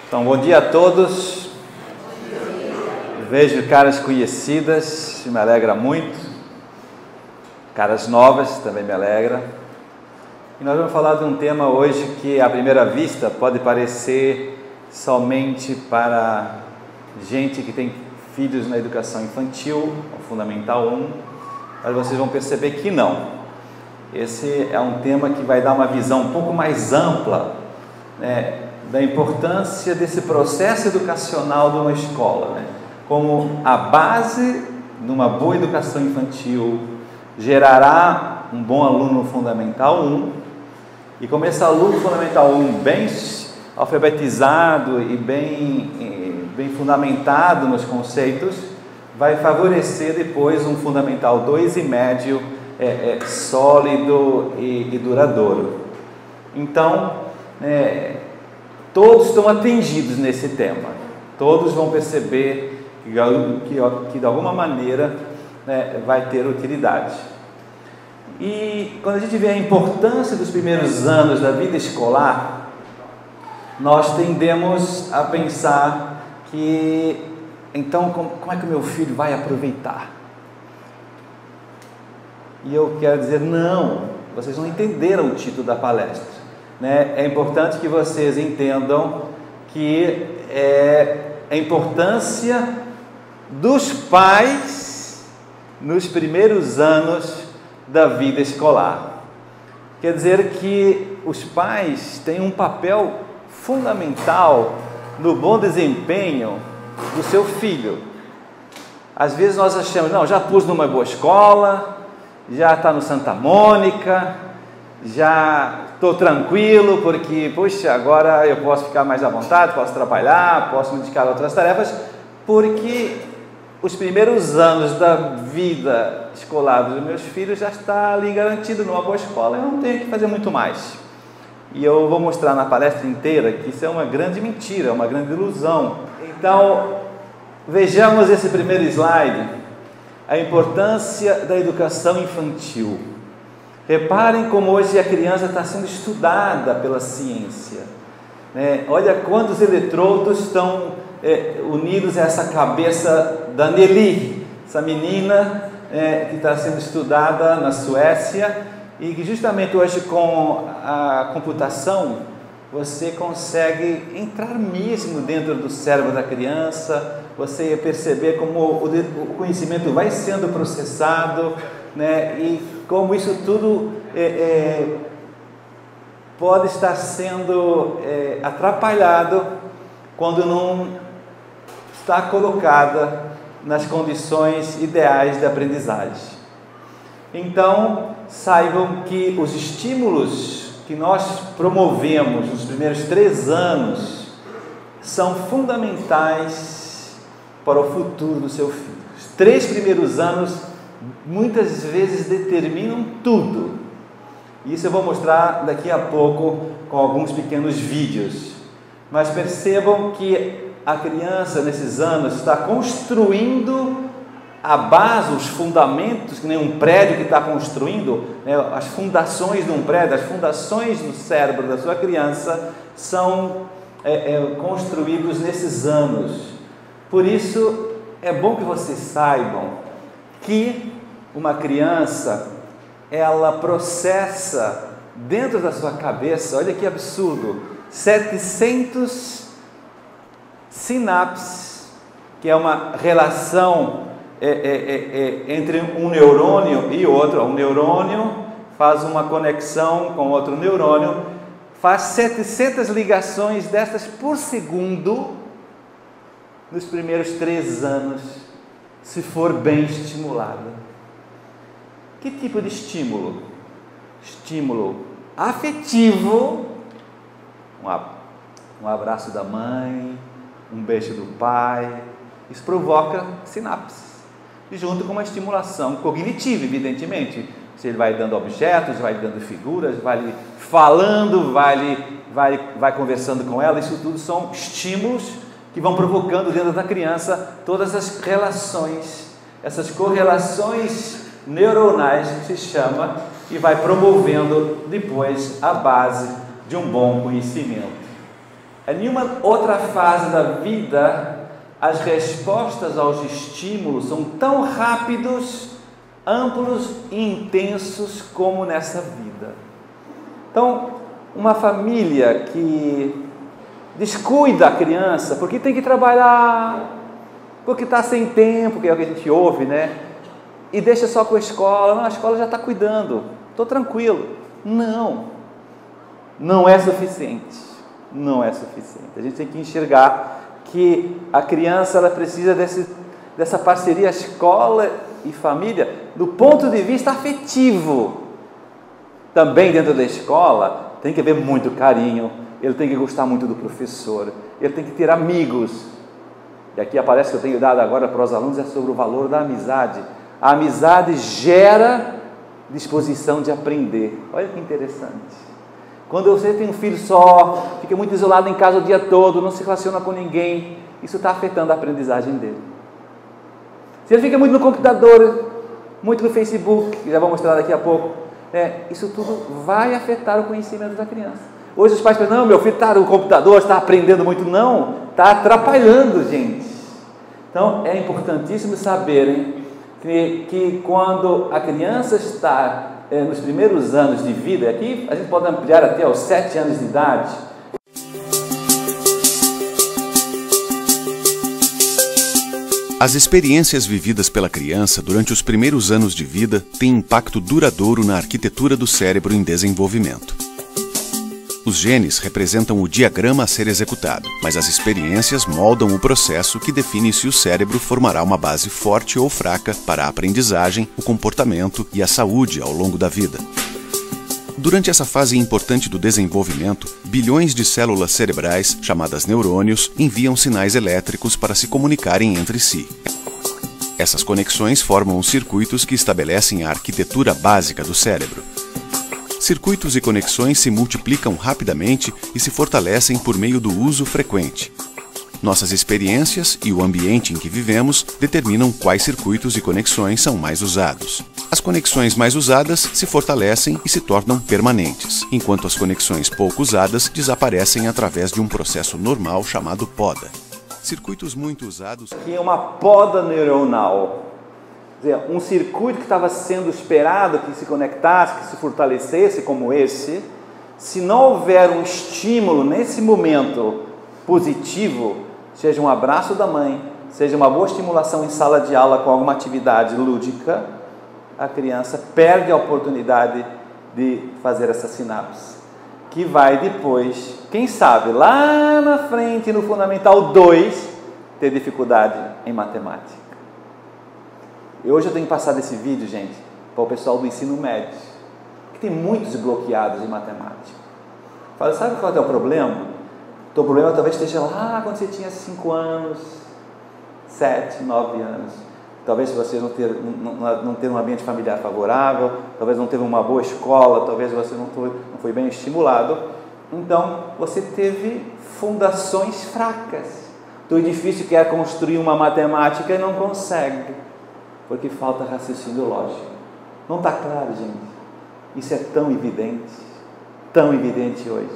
Então, bom dia a todos. Vejo caras conhecidas, me alegra muito. Caras novas também me alegra. E nós vamos falar de um tema hoje que, à primeira vista, pode parecer somente para gente que tem filhos na educação infantil, Fundamental 1, mas vocês vão perceber que não. Esse é um tema que vai dar uma visão um pouco mais ampla, né, da importância desse processo educacional de uma escola, né? Como a base de uma boa educação infantil gerará um bom aluno Fundamental 1, e como esse aluno Fundamental 1 bem alfabetizado e bem fundamentado nos conceitos, vai favorecer depois um Fundamental 2 e médio sólido e duradouro. Então, todos estão atingidos nesse tema, todos vão perceber que de alguma maneira, vai ter utilidade. E quando a gente vê a importância dos primeiros anos da vida escolar, nós tendemos a pensar que, então, como é que o meu filho vai aproveitar? E eu quero dizer, não, vocês não entenderam o título da palestra. É importante que vocês entendam que a importância dos pais nos primeiros anos da vida escolar. Quer dizer que os pais têm um papel fundamental no bom desempenho do seu filho. Às vezes nós achamos, não, já pus numa boa escola, já está no Santa Mônica, já estou tranquilo, porque, puxa, agora eu posso ficar mais à vontade, posso trabalhar, posso me dedicar a outras tarefas, porque os primeiros anos da vida escolar dos meus filhos já está ali garantido numa boa escola, eu não tenho que fazer muito mais. E eu vou mostrar na palestra inteira que isso é uma grande mentira, uma grande ilusão. Então, vejamos esse primeiro slide, a importância da educação infantil. Reparem como hoje a criança está sendo estudada pela ciência, Olha quantos eletrodos estão unidos a essa cabeça da Nelly, essa menina que está sendo estudada na Suécia, e que justamente hoje com a computação você consegue entrar mesmo dentro do cérebro da criança, você perceber como o conhecimento vai sendo processado, e como isso tudo pode estar sendo atrapalhado quando não está colocada nas condições ideais de aprendizagem. Então, saibam que os estímulos que nós promovemos nos primeiros 3 anos são fundamentais para o futuro do seu filho. Os 3 primeiros anos muitas vezes determinam tudo. Isso eu vou mostrar daqui a pouco com alguns pequenos vídeos. Mas percebam que a criança nesses anos está construindo a base, os fundamentos, que nem um prédio que está construindo, as fundações de um prédio, as fundações do cérebro da sua criança são construídos nesses anos. Por isso, é bom que vocês saibam que uma criança, ela processa dentro da sua cabeça, olha que absurdo, 700 sinapses, que é uma relação entre um neurônio e outro. Um neurônio faz uma conexão com outro neurônio, faz 700 ligações dessas por segundo nos primeiros 3 anos, se for bem estimulada. Que tipo de estímulo? Estímulo afetivo, um abraço da mãe, um beijo do pai, isso provoca sinapses, e junto com uma estimulação cognitiva, evidentemente. Se ele vai dando objetos, vai dando figuras, vai falando, vai conversando com ela, isso tudo são estímulos que vão provocando dentro da criança todas as relações, essas correlações neuronais que se chama, e vai promovendo depois a base de um bom conhecimento. Em nenhuma outra fase da vida, as respostas aos estímulos são tão rápidos, amplos e intensos como nessa vida. Então, uma família que descuida a criança porque tem que trabalhar, porque está sem tempo, que é o que a gente ouve, né? E deixa só com a escola. Não, a escola já está cuidando, estou tranquilo. Não é suficiente. Não é suficiente. A gente tem que enxergar que a criança ela precisa dessa parceria escola e família do ponto de vista afetivo. Também dentro da escola tem que haver muito carinho, ele tem que gostar muito do professor, ele tem que ter amigos. E aqui aparece que eu tenho dado agora para os alunos é sobre o valor da amizade. A amizade gera disposição de aprender. Olha que interessante. Quando você tem um filho só, fica muito isolado em casa o dia todo, não se relaciona com ninguém, isso está afetando a aprendizagem dele. Se ele fica muito no computador, muito no Facebook, que já vou mostrar daqui a pouco, isso tudo vai afetar o conhecimento da criança. Hoje os pais pensam, não, meu filho está no computador, está aprendendo muito. Não, está atrapalhando, gente. Então, é importantíssimo saberem que quando a criança está nos primeiros anos de vida, aqui a gente pode ampliar até aos 7 anos de idade. As experiências vividas pela criança durante os primeiros anos de vida têm impacto duradouro na arquitetura do cérebro em desenvolvimento. Os genes representam o diagrama a ser executado, mas as experiências moldam o processo que define se o cérebro formará uma base forte ou fraca para a aprendizagem, o comportamento e a saúde ao longo da vida. Durante essa fase importante do desenvolvimento, bilhões de células cerebrais, chamadas neurônios, enviam sinais elétricos para se comunicarem entre si. Essas conexões formam os circuitos que estabelecem a arquitetura básica do cérebro. Circuitos e conexões se multiplicam rapidamente e se fortalecem por meio do uso frequente. Nossas experiências e o ambiente em que vivemos determinam quais circuitos e conexões são mais usados. As conexões mais usadas se fortalecem e se tornam permanentes, enquanto as conexões pouco usadas desaparecem através de um processo normal chamado poda. Circuitos muito usados... Que é uma poda neuronal. Quer dizer, um circuito que estava sendo esperado que se conectasse, que se fortalecesse como esse, se não houver um estímulo nesse momento positivo, seja um abraço da mãe, seja uma boa estimulação em sala de aula com alguma atividade lúdica, a criança perde a oportunidade de fazer essa sinapse, que vai depois, quem sabe, lá na frente, no Fundamental 2, ter dificuldade em matemática. E hoje eu tenho passado esse vídeo, gente, para o pessoal do ensino médio, que tem muitos bloqueados em matemática. Fala, sabe qual é o problema? O teu problema talvez esteja lá quando você tinha 5 anos, 7, 9 anos. Talvez você não ter um ambiente familiar favorável, talvez não teve uma boa escola, talvez você não foi bem estimulado. Então, você teve fundações fracas. O edifício quer construir uma matemática e não consegue, porque falta raciocínio lógico. Não está claro, gente? Isso é tão evidente hoje.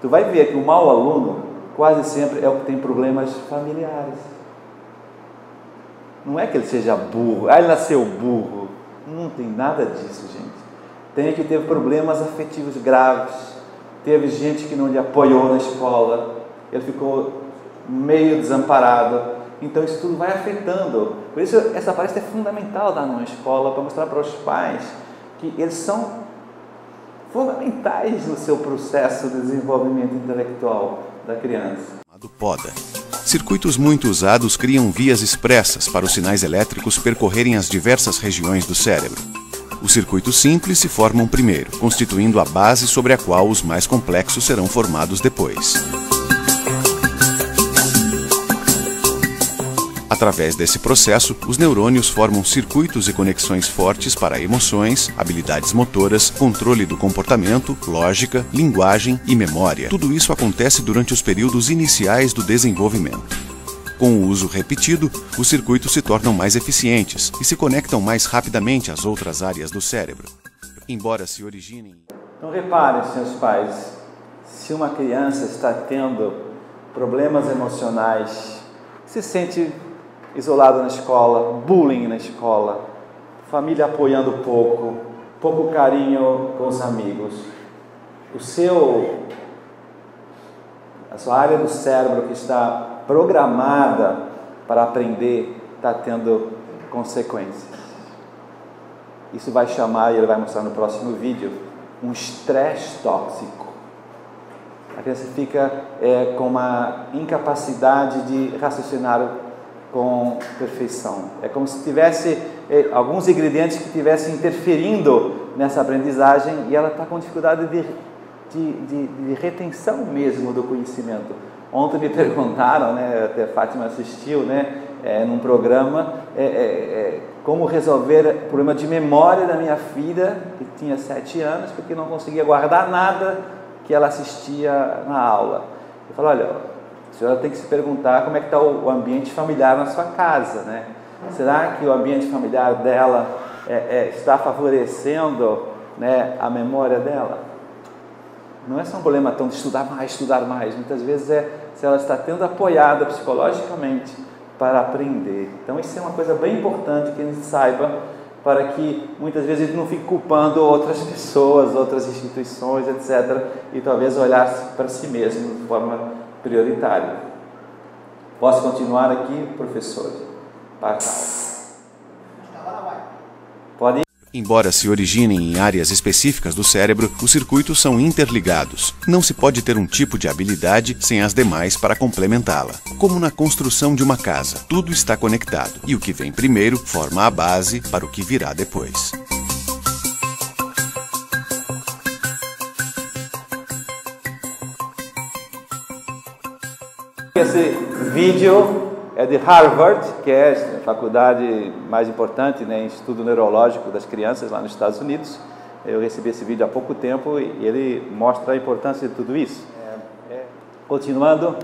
Tu vai ver que o mau aluno quase sempre é o que tem problemas familiares. Não é que ele seja burro, ele nasceu burro. Não tem nada disso, gente. Tem que ter problemas afetivos graves. Teve gente que não lhe apoiou na escola, ele ficou meio desamparado. Então isso tudo vai afetando. Por isso essa palestra é fundamental dar numa escola, para mostrar para os pais que eles são fundamentais no seu processo de desenvolvimento intelectual da criança. Poda. Circuitos muito usados criam vias expressas para os sinais elétricos percorrerem as diversas regiões do cérebro. Os circuitos simples se formam primeiro, constituindo a base sobre a qual os mais complexos serão formados depois. Através desse processo, os neurônios formam circuitos e conexões fortes para emoções, habilidades motoras, controle do comportamento, lógica, linguagem e memória. Tudo isso acontece durante os períodos iniciais do desenvolvimento. Com o uso repetido, os circuitos se tornam mais eficientes e se conectam mais rapidamente às outras áreas do cérebro. Embora se originem... Então reparem, senhores pais, se uma criança está tendo problemas emocionais, se sente isolado na escola, bullying na escola, família apoiando pouco carinho com os amigos, a sua área do cérebro que está programada para aprender está tendo consequências. Isso vai chamar, e ele vai mostrar no próximo vídeo, um estresse tóxico. A criança fica com uma incapacidade de raciocinar com perfeição. É como se tivesse alguns ingredientes que estivessem interferindo nessa aprendizagem e ela está com dificuldade de retenção mesmo do conhecimento. Ontem me perguntaram, né, até a Fátima assistiu, né, num programa, como resolver o problema de memória da minha filha, que tinha 7 anos, porque não conseguia guardar nada que ela assistia na aula. Eu falo, olha, a senhora tem que se perguntar como é que está o ambiente familiar na sua casa, né? Será que o ambiente familiar dela está favorecendo, né, a memória dela? Não é só um problema tão de estudar mais. Muitas vezes se ela está tendo apoiada psicologicamente para aprender. Então isso é uma coisa bem importante que a gente saiba, para que muitas vezes a gente não fique culpando outras pessoas, outras instituições, etc. E talvez olhar para si mesmo de forma prioritária. Posso continuar aqui, professor? Pode ir? Embora se originem em áreas específicas do cérebro, os circuitos são interligados. Não se pode ter um tipo de habilidade sem as demais para complementá-la. Como na construção de uma casa, tudo está conectado, e o que vem primeiro forma a base para o que virá depois. Esse vídeo é de Harvard, que é a faculdade mais importante, né, em estudo neurológico das crianças lá nos Estados Unidos. Eu recebi esse vídeo há pouco tempo e ele mostra a importância de tudo isso. Continuando,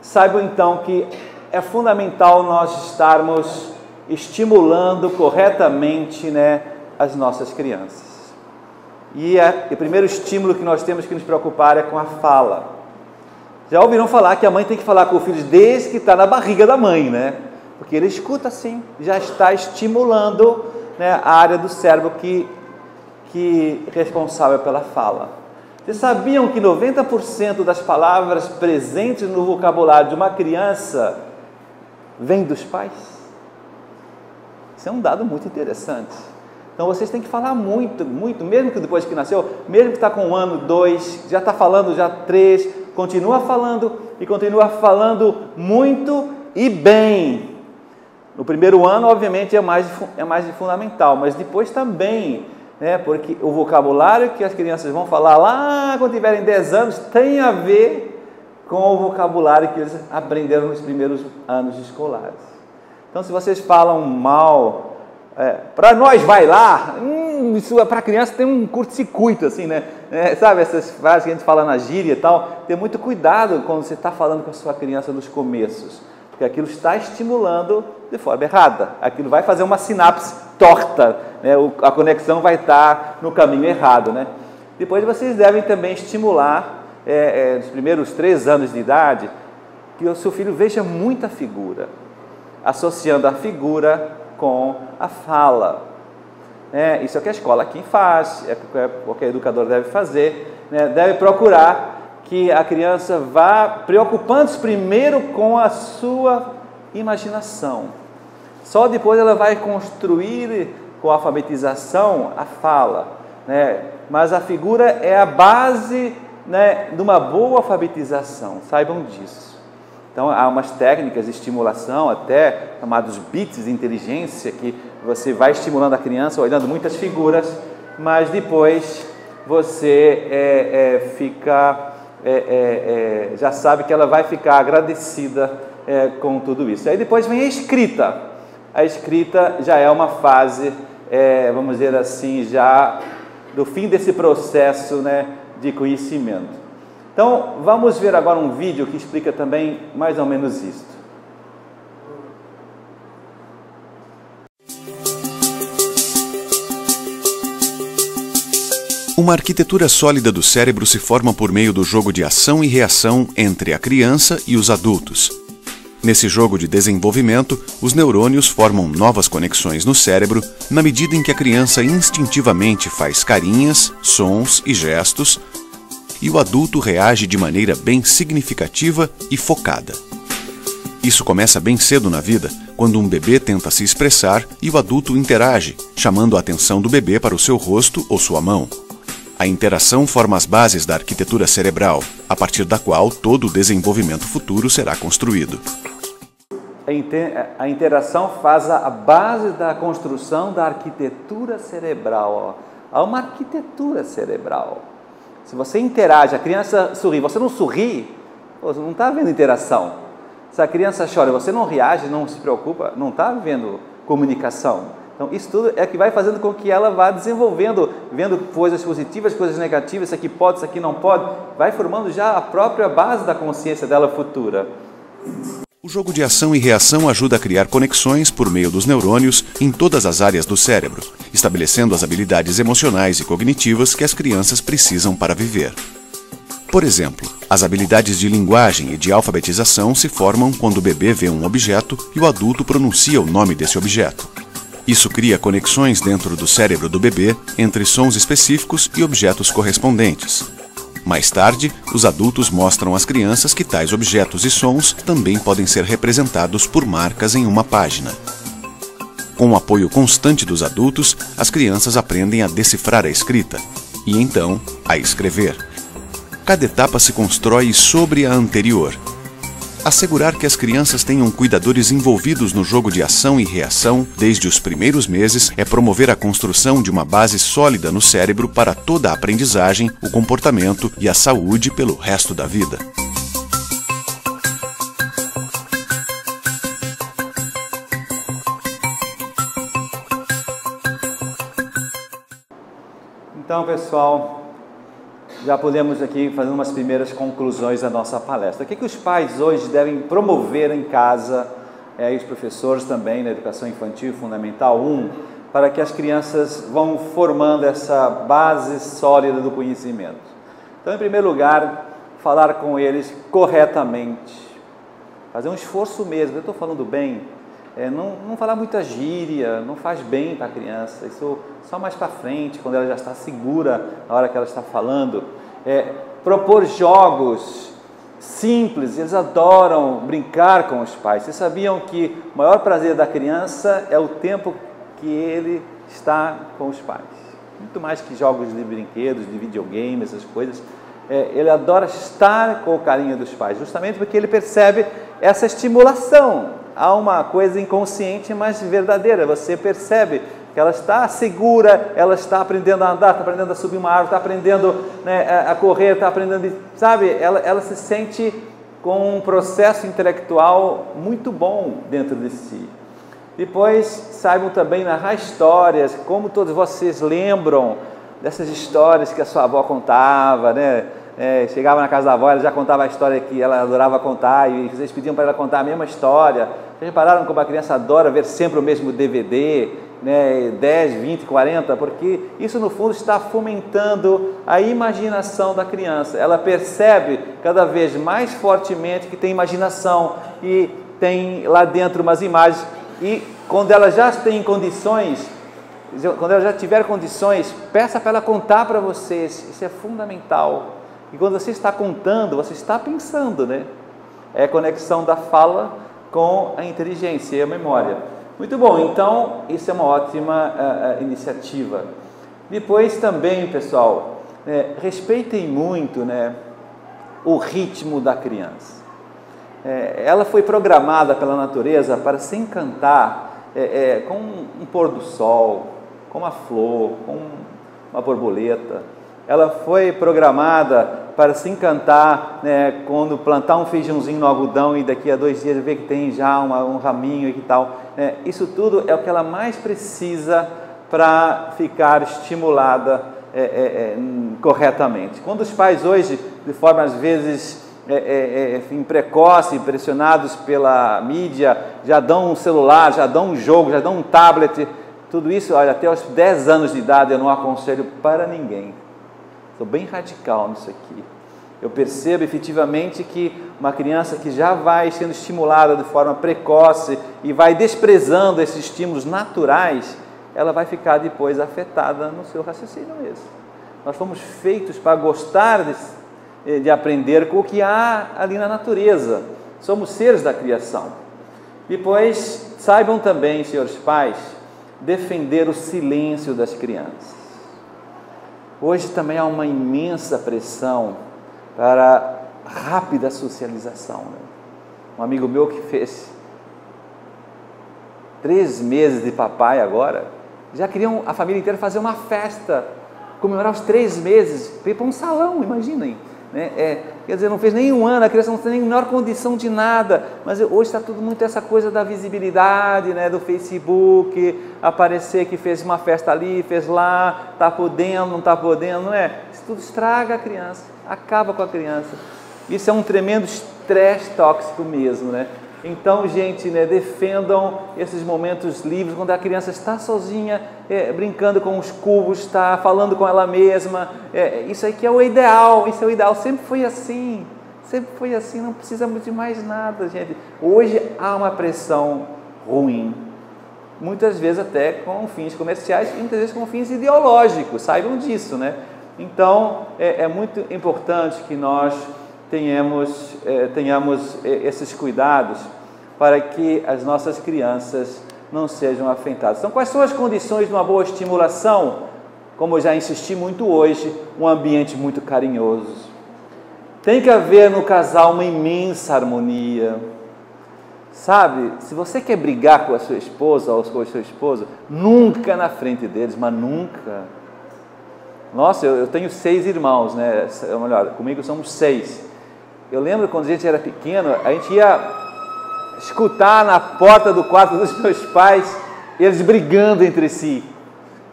saibam então que é fundamental nós estarmos estimulando corretamente, né, as nossas crianças. E o primeiro estímulo que nós temos que nos preocupar é com a fala. Já ouviram falar que a mãe tem que falar com o filho desde que está na barriga da mãe, né? Porque ele escuta assim, já está estimulando, né, a área do cérebro que é responsável pela fala. Vocês sabiam que 90% das palavras presentes no vocabulário de uma criança vem dos pais? Isso é um dado muito interessante. Então vocês têm que falar muito, mesmo que depois que nasceu, mesmo que está com 1 ano, 2, já está falando já 3, continua falando muito e bem. No primeiro ano, obviamente, é mais fundamental, mas depois também, né, porque o vocabulário que as crianças vão falar lá quando tiverem 10 anos tem a ver com o vocabulário que eles aprenderam nos primeiros anos escolares. Então, se vocês falam mal, para nós vai lá, isso para a criança tem um curto-circuito, assim, né? Sabe essas frases que a gente fala na gíria e tal? Ter muito cuidado quando você está falando com a sua criança nos começos, porque aquilo está estimulando de forma errada, aquilo vai fazer uma sinapse torta, né? A conexão vai estar no caminho errado, né? Depois vocês devem também estimular, nos primeiros 3 anos de idade, que o seu filho veja muita figura, associando a figura com a fala. Isso é o que a escola aqui faz, qualquer educador deve fazer, né? Deve procurar que a criança vá preocupando-se primeiro com a sua imaginação. Só depois ela vai construir com a alfabetização a fala, né? Mas a figura é a base, né, de uma boa alfabetização, saibam disso. Então, há umas técnicas de estimulação, até chamados bits de inteligência, que você vai estimulando a criança, olhando muitas figuras, mas depois você já sabe que ela vai ficar agradecida com tudo isso. Aí depois vem a escrita. A escrita já é uma fase, vamos dizer assim, já do fim desse processo, né, de conhecimento. Então, vamos ver agora um vídeo que explica também mais ou menos isso. Uma arquitetura sólida do cérebro se forma por meio do jogo de ação e reação entre a criança e os adultos. Nesse jogo de desenvolvimento, os neurônios formam novas conexões no cérebro na medida em que a criança instintivamente faz carinhas, sons e gestos, e o adulto reage de maneira bem significativa e focada. Isso começa bem cedo na vida, quando um bebê tenta se expressar e o adulto interage, chamando a atenção do bebê para o seu rosto ou sua mão. A interação forma as bases da arquitetura cerebral, a partir da qual todo o desenvolvimento futuro será construído. A interação faz a base da construção da arquitetura cerebral. Há uma arquitetura cerebral. Se você interage, a criança sorri, você não sorri, você não está havendo interação. Se a criança chora, você não reage, não se preocupa, não está havendo comunicação. Então, isso tudo é que vai fazendo com que ela vá desenvolvendo, vendo coisas positivas, coisas negativas, isso aqui pode, isso aqui não pode, vai formando já a própria base da consciência dela futura. O jogo de ação e reação ajuda a criar conexões por meio dos neurônios em todas as áreas do cérebro, estabelecendo as habilidades emocionais e cognitivas que as crianças precisam para viver. Por exemplo, as habilidades de linguagem e de alfabetização se formam quando o bebê vê um objeto e o adulto pronuncia o nome desse objeto. Isso cria conexões dentro do cérebro do bebê entre sons específicos e objetos correspondentes. Mais tarde, os adultos mostram às crianças que tais objetos e sons também podem ser representados por marcas em uma página. Com o apoio constante dos adultos, as crianças aprendem a decifrar a escrita e, então, a escrever. Cada etapa se constrói sobre a anterior. Assegurar que as crianças tenham cuidadores envolvidos no jogo de ação e reação desde os primeiros meses é promover a construção de uma base sólida no cérebro para toda a aprendizagem, o comportamento e a saúde pelo resto da vida. Então, pessoal, já podemos aqui fazer umas primeiras conclusões da nossa palestra. O que os pais hoje devem promover em casa, e os professores também na educação infantil fundamental 1, para que as crianças vão formando essa base sólida do conhecimento? Então, em primeiro lugar, falar com eles corretamente, fazer um esforço mesmo. Eu estou falando bem, não falar muita gíria, não faz bem para a criança, isso só mais para frente, quando ela já está segura na hora que ela está falando. Propor jogos simples, eles adoram brincar com os pais. Vocês sabiam que o maior prazer da criança é o tempo que ele está com os pais? Muito mais que jogos de brinquedos, de videogame, essas coisas. Ele adora estar com o carinho dos pais, justamente porque ele percebe essa estimulação. Há uma coisa inconsciente, mas verdadeira. Você percebe que ela está segura, ela está aprendendo a andar, está aprendendo a subir uma árvore, está aprendendo, a correr, está aprendendo, sabe? Ela se sente com um processo intelectual muito bom dentro de si. Depois, saibam também narrar histórias, como todos vocês lembram dessas histórias que a sua avó contava, né? Chegava na casa da avó, ela já contava a história que ela adorava contar e vocês pediam para ela contar a mesma história. Vocês repararam como a criança adora ver sempre o mesmo DVD, né? 10, 20, 40, porque isso no fundo está fomentando a imaginação da criança. Ela percebe cada vez mais fortemente que tem imaginação e tem lá dentro umas imagens, e quando ela já tem condições, quando ela já tiver condições, peça para ela contar para vocês. Isso é fundamental. E quando você está contando, você está pensando, né? É a conexão da fala com a inteligência e a memória. Muito bom, então isso é uma ótima iniciativa. Depois também, pessoal, respeitem muito, né, o ritmo da criança. Ela foi programada pela natureza para se encantar com um pôr do sol, com uma flor, com uma borboleta. Ela foi programada para se encantar, né, quando plantar um feijãozinho no algodão e daqui a 2 dias ver que tem já um raminho e que tal. Isso tudo é o que ela mais precisa para ficar estimulada corretamente. Quando os pais hoje, de forma às vezes precoce, impressionados pela mídia, já dão um celular, já dão um jogo, já dão um tablet, tudo isso, olha, até aos 10 anos de idade eu não aconselho para ninguém. Sou bem radical nisso aqui. Eu percebo efetivamente que uma criança que já vai sendo estimulada de forma precoce e vai desprezando esses estímulos naturais, ela vai ficar depois afetada no seu raciocínio mesmo. Nós fomos feitos para gostar de aprender com o que há ali na natureza. Somos seres da criação. Depois, saibam também, senhores pais, defender o silêncio das crianças. Hoje também há uma imensa pressão para rápida socialização. Um amigo meu que fez 3 meses de papai agora, já queriam a família inteira fazer uma festa, comemorar os 3 meses, ir para um salão, imaginem. Né? Quer dizer, não fez nem 1 ano, a criança não tem nem a menor condição de nada, mas hoje está tudo muito essa coisa da visibilidade, né? Do Facebook, aparecer que fez uma festa ali, fez lá, está podendo, não está podendo, não é? Isso tudo estraga a criança, acaba com a criança. Isso é um tremendo estresse tóxico mesmo, né? Então, gente, né, defendam esses momentos livres, quando a criança está sozinha, brincando com os cubos, está falando com ela mesma. Isso aí que é o ideal, isso é o ideal. Sempre foi assim, não precisamos de mais nada, gente. Hoje há uma pressão ruim, muitas vezes até com fins comerciais, muitas vezes com fins ideológicos, saibam disso, né? Então, é muito importante que nós tenhamos esses cuidados para que as nossas crianças não sejam afetadas. Então, quais são as condições de uma boa estimulação? Como eu já insisti muito hoje, um ambiente muito carinhoso. Tem que haver no casal uma imensa harmonia. Sabe, se você quer brigar com a sua esposa ou com o seu esposo, nunca na frente deles, mas nunca. Nossa, eu tenho 6 irmãos, né? Melhor, comigo somos 6. Eu lembro quando a gente era pequeno, a gente ia escutar na porta do quarto dos meus pais, eles brigando entre si,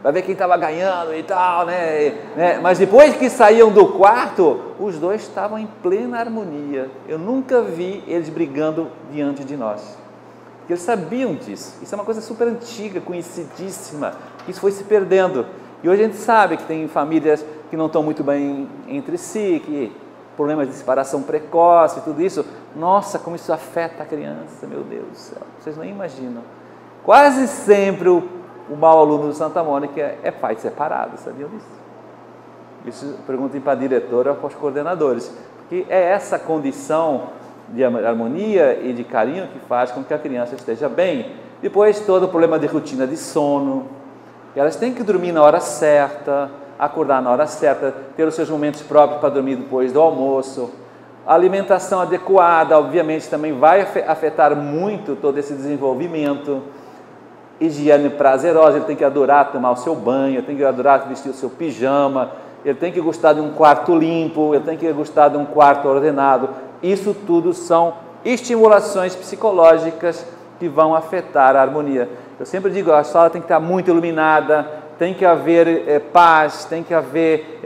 para ver quem estava ganhando e tal, né? Mas depois que saíam do quarto, os dois estavam em plena harmonia. Eu nunca vi eles brigando diante de nós, porque eles sabiam disso. Isso é uma coisa super antiga, conhecidíssima, isso foi se perdendo. E hoje a gente sabe que tem famílias que não estão muito bem entre si, que problemas de separação precoce, tudo isso. Nossa, como isso afeta a criança, meu Deus do céu, vocês nem imaginam. Quase sempre o mau aluno do Santa Mônica é pai separado, sabiam disso? Isso perguntem para a diretora ou para os coordenadores, porque é essa condição de harmonia e de carinho que faz com que a criança esteja bem. Depois, todo o problema de rotina de sono, elas têm que dormir na hora certa, acordar na hora certa, ter os seus momentos próprios para dormir depois do almoço. A alimentação adequada, obviamente, também vai afetar muito todo esse desenvolvimento. Higiene prazerosa, ele tem que adorar tomar o seu banho, ele tem que adorar vestir o seu pijama, ele tem que gostar de um quarto limpo, ele tem que gostar de um quarto ordenado. Isso tudo são estimulações psicológicas que vão afetar a harmonia. Eu sempre digo, a sala tem que estar muito iluminada, tem que haver paz, tem que haver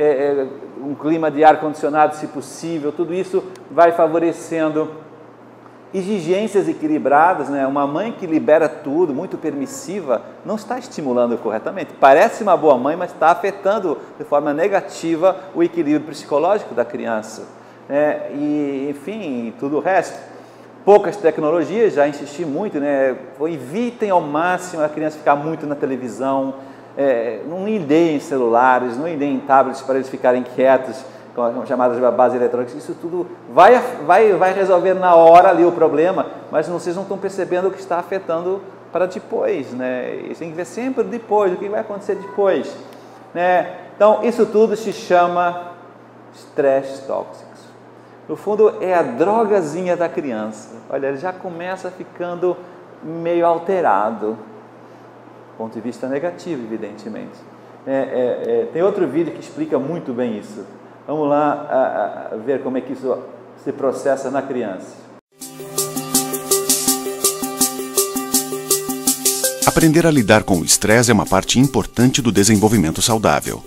um clima de ar-condicionado, se possível. Tudo isso vai favorecendo exigências equilibradas, né? Uma mãe que libera tudo, muito permissiva, não está estimulando corretamente. Parece uma boa mãe, mas está afetando de forma negativa o equilíbrio psicológico da criança. E, enfim, tudo o resto. Poucas tecnologias, já insisti muito, né? Evitem ao máximo a criança ficar muito na televisão, não lhe deem celulares, não lhe deem tablets para eles ficarem quietos, com chamadas babás eletrônicas. Isso tudo vai resolver na hora ali o problema, mas vocês não estão percebendo o que está afetando para depois, né? E tem que ver sempre depois, o que vai acontecer depois, né? Então, isso tudo se chama estresse tóxico. No fundo, é a drogazinha da criança. Olha, ele já começa ficando meio alterado, do ponto de vista negativo, evidentemente. Tem outro vídeo que explica muito bem isso. Vamos lá ver como é que isso se processa na criança. Aprender a lidar com o estresse é uma parte importante do desenvolvimento saudável.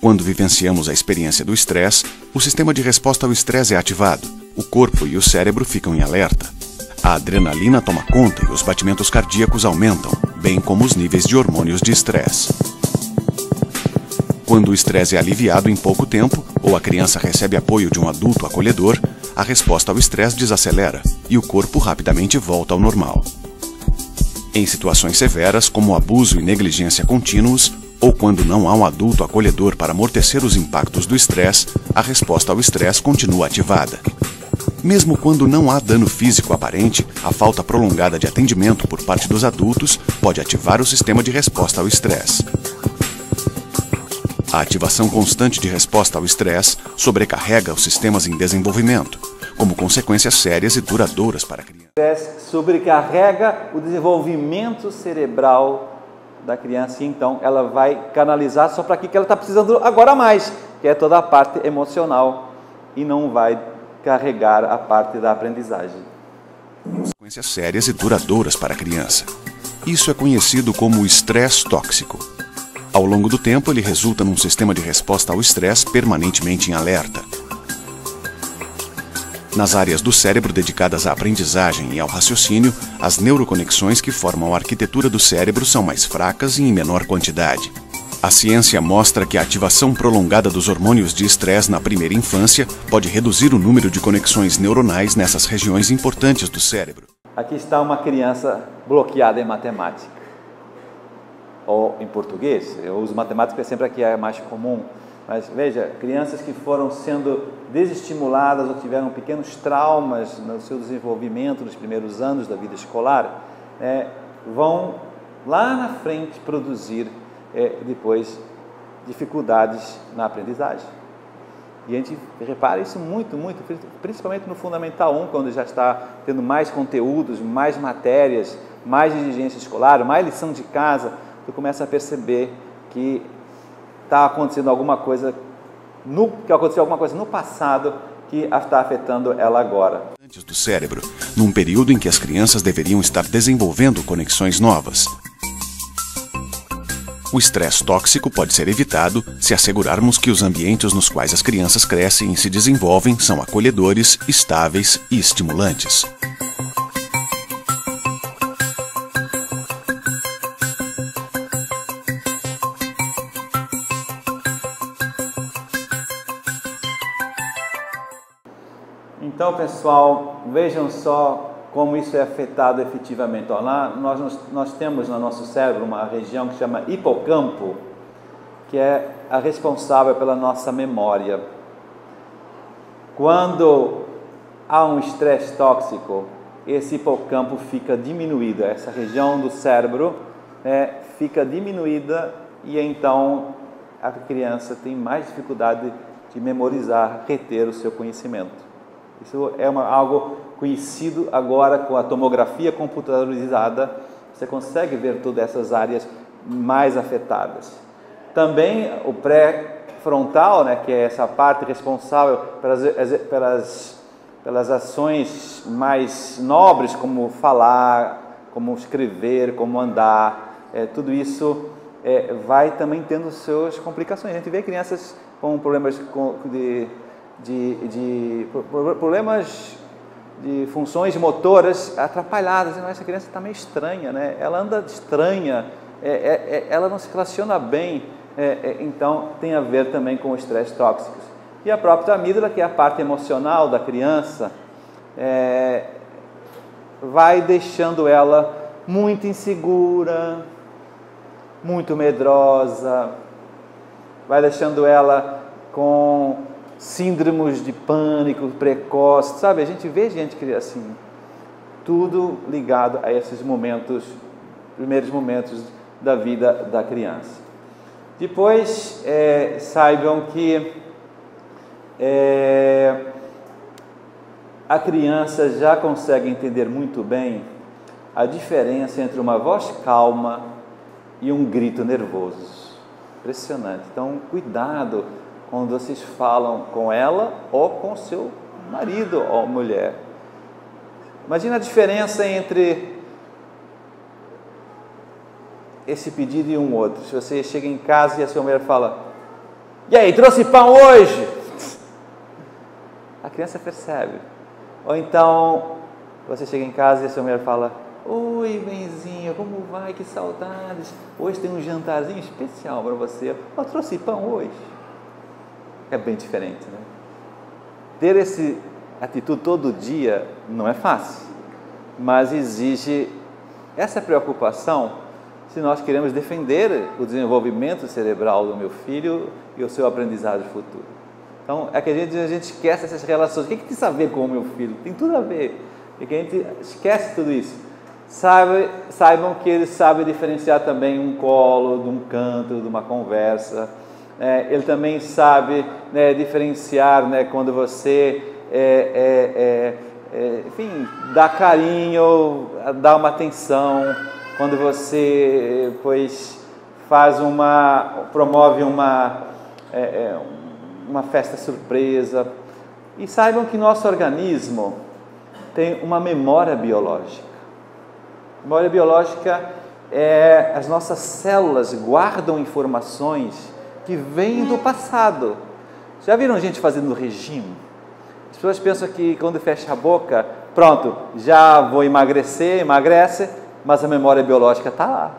Quando vivenciamos a experiência do estresse, o sistema de resposta ao estresse é ativado, o corpo e o cérebro ficam em alerta. A adrenalina toma conta e os batimentos cardíacos aumentam, bem como os níveis de hormônios de estresse. Quando o estresse é aliviado em pouco tempo, ou a criança recebe apoio de um adulto acolhedor, a resposta ao estresse desacelera e o corpo rapidamente volta ao normal. Em situações severas, como abuso e negligência contínuos, ou quando não há um adulto acolhedor para amortecer os impactos do estresse, a resposta ao estresse continua ativada. Mesmo quando não há dano físico aparente, a falta prolongada de atendimento por parte dos adultos pode ativar o sistema de resposta ao estresse. A ativação constante de resposta ao estresse sobrecarrega os sistemas em desenvolvimento, como consequências sérias e duradouras para a criança. O estresse sobrecarrega o desenvolvimento cerebral da criança e então ela vai canalizar só para aquilo que ela está precisando agora mais, que é toda a parte emocional e não vai carregar a parte da aprendizagem. Consequências sérias e duradouras para a criança. Isso é conhecido como estresse tóxico. Ao longo do tempo, ele resulta num sistema de resposta ao estresse permanentemente em alerta. Nas áreas do cérebro dedicadas à aprendizagem e ao raciocínio, as neuroconexões que formam a arquitetura do cérebro são mais fracas e em menor quantidade. A ciência mostra que a ativação prolongada dos hormônios de estresse na primeira infância pode reduzir o número de conexões neuronais nessas regiões importantes do cérebro. Aqui está uma criança bloqueada em matemática. Ou em português, eu uso matemática porque sempre aqui é mais comum, mas veja, crianças que foram sendo desestimuladas ou tiveram pequenos traumas no seu desenvolvimento nos primeiros anos da vida escolar, vão lá na frente produzir depois dificuldades na aprendizagem. E a gente repara isso muito, principalmente no Fundamental 1, quando já está tendo mais conteúdos, mais matérias, mais exigência escolar, mais lição de casa, tu começa a perceber que está acontecendo alguma coisa, que aconteceu alguma coisa no passado que está afetando ela agora. Antes do cérebro, num período em que as crianças deveriam estar desenvolvendo conexões novas. O estresse tóxico pode ser evitado se assegurarmos que os ambientes nos quais as crianças crescem e se desenvolvem são acolhedores, estáveis e estimulantes. Então, pessoal, vejam só como isso é afetado efetivamente. Lá nós temos no nosso cérebro uma região que chama hipocampo, que é a responsável pela nossa memória. Quando há um estresse tóxico, esse hipocampo fica diminuído, essa região do cérebro fica diminuída e então a criança tem mais dificuldade de memorizar, reter o seu conhecimento. Isso é algo conhecido agora com a tomografia computadorizada, você consegue ver todas essas áreas mais afetadas. Também o pré-frontal, que é essa parte responsável pelas ações mais nobres, como falar, como escrever, como andar, tudo isso vai também tendo suas complicações. A gente vê crianças com problemas problemas de funções motoras atrapalhadas. Essa criança está meio estranha, ela anda estranha, ela não se relaciona bem, então tem a ver também com o estresse tóxico. E a própria amígdala, que é a parte emocional da criança, vai deixando ela muito insegura, muito medrosa, vai deixando ela com síndromes de pânico precoce, sabe? A gente vê gente que assim, tudo ligado a esses primeiros momentos da vida da criança. Depois, saibam que a criança já consegue entender muito bem a diferença entre uma voz calma e um grito nervoso. Impressionante. Então, cuidado quando vocês falam com ela ou com seu marido ou mulher. Imagina a diferença entre esse pedido e um outro. Se você chega em casa e a sua mulher fala: "E aí, trouxe pão hoje?" A criança percebe. Ou então, você chega em casa e a sua mulher fala: oi, benzinho, como vai? Que saudades. Hoje tem um jantarzinho especial para você. Eu trouxe pão hoje. É bem diferente, né? Ter essa atitude todo dia não é fácil, mas exige essa preocupação se nós queremos defender o desenvolvimento cerebral do meu filho e o seu aprendizado futuro. Então, é que a gente esquece essas relações. O que tem a ver com o meu filho? Tem tudo a ver. É que a gente esquece tudo isso. Saibam que ele sabe diferenciar também um colo de um canto, de uma conversa. Ele também sabe, né, diferenciar, né, quando você, enfim, dá carinho, dá uma atenção, quando você, pois, promove uma festa surpresa. E saibam que nosso organismo tem uma memória biológica. Memória biológica as nossas células guardam informações que vêm do passado. Já viram gente fazendo regime? As pessoas pensam que quando fecha a boca, pronto, já vou emagrecer, emagrece, mas a memória biológica está lá.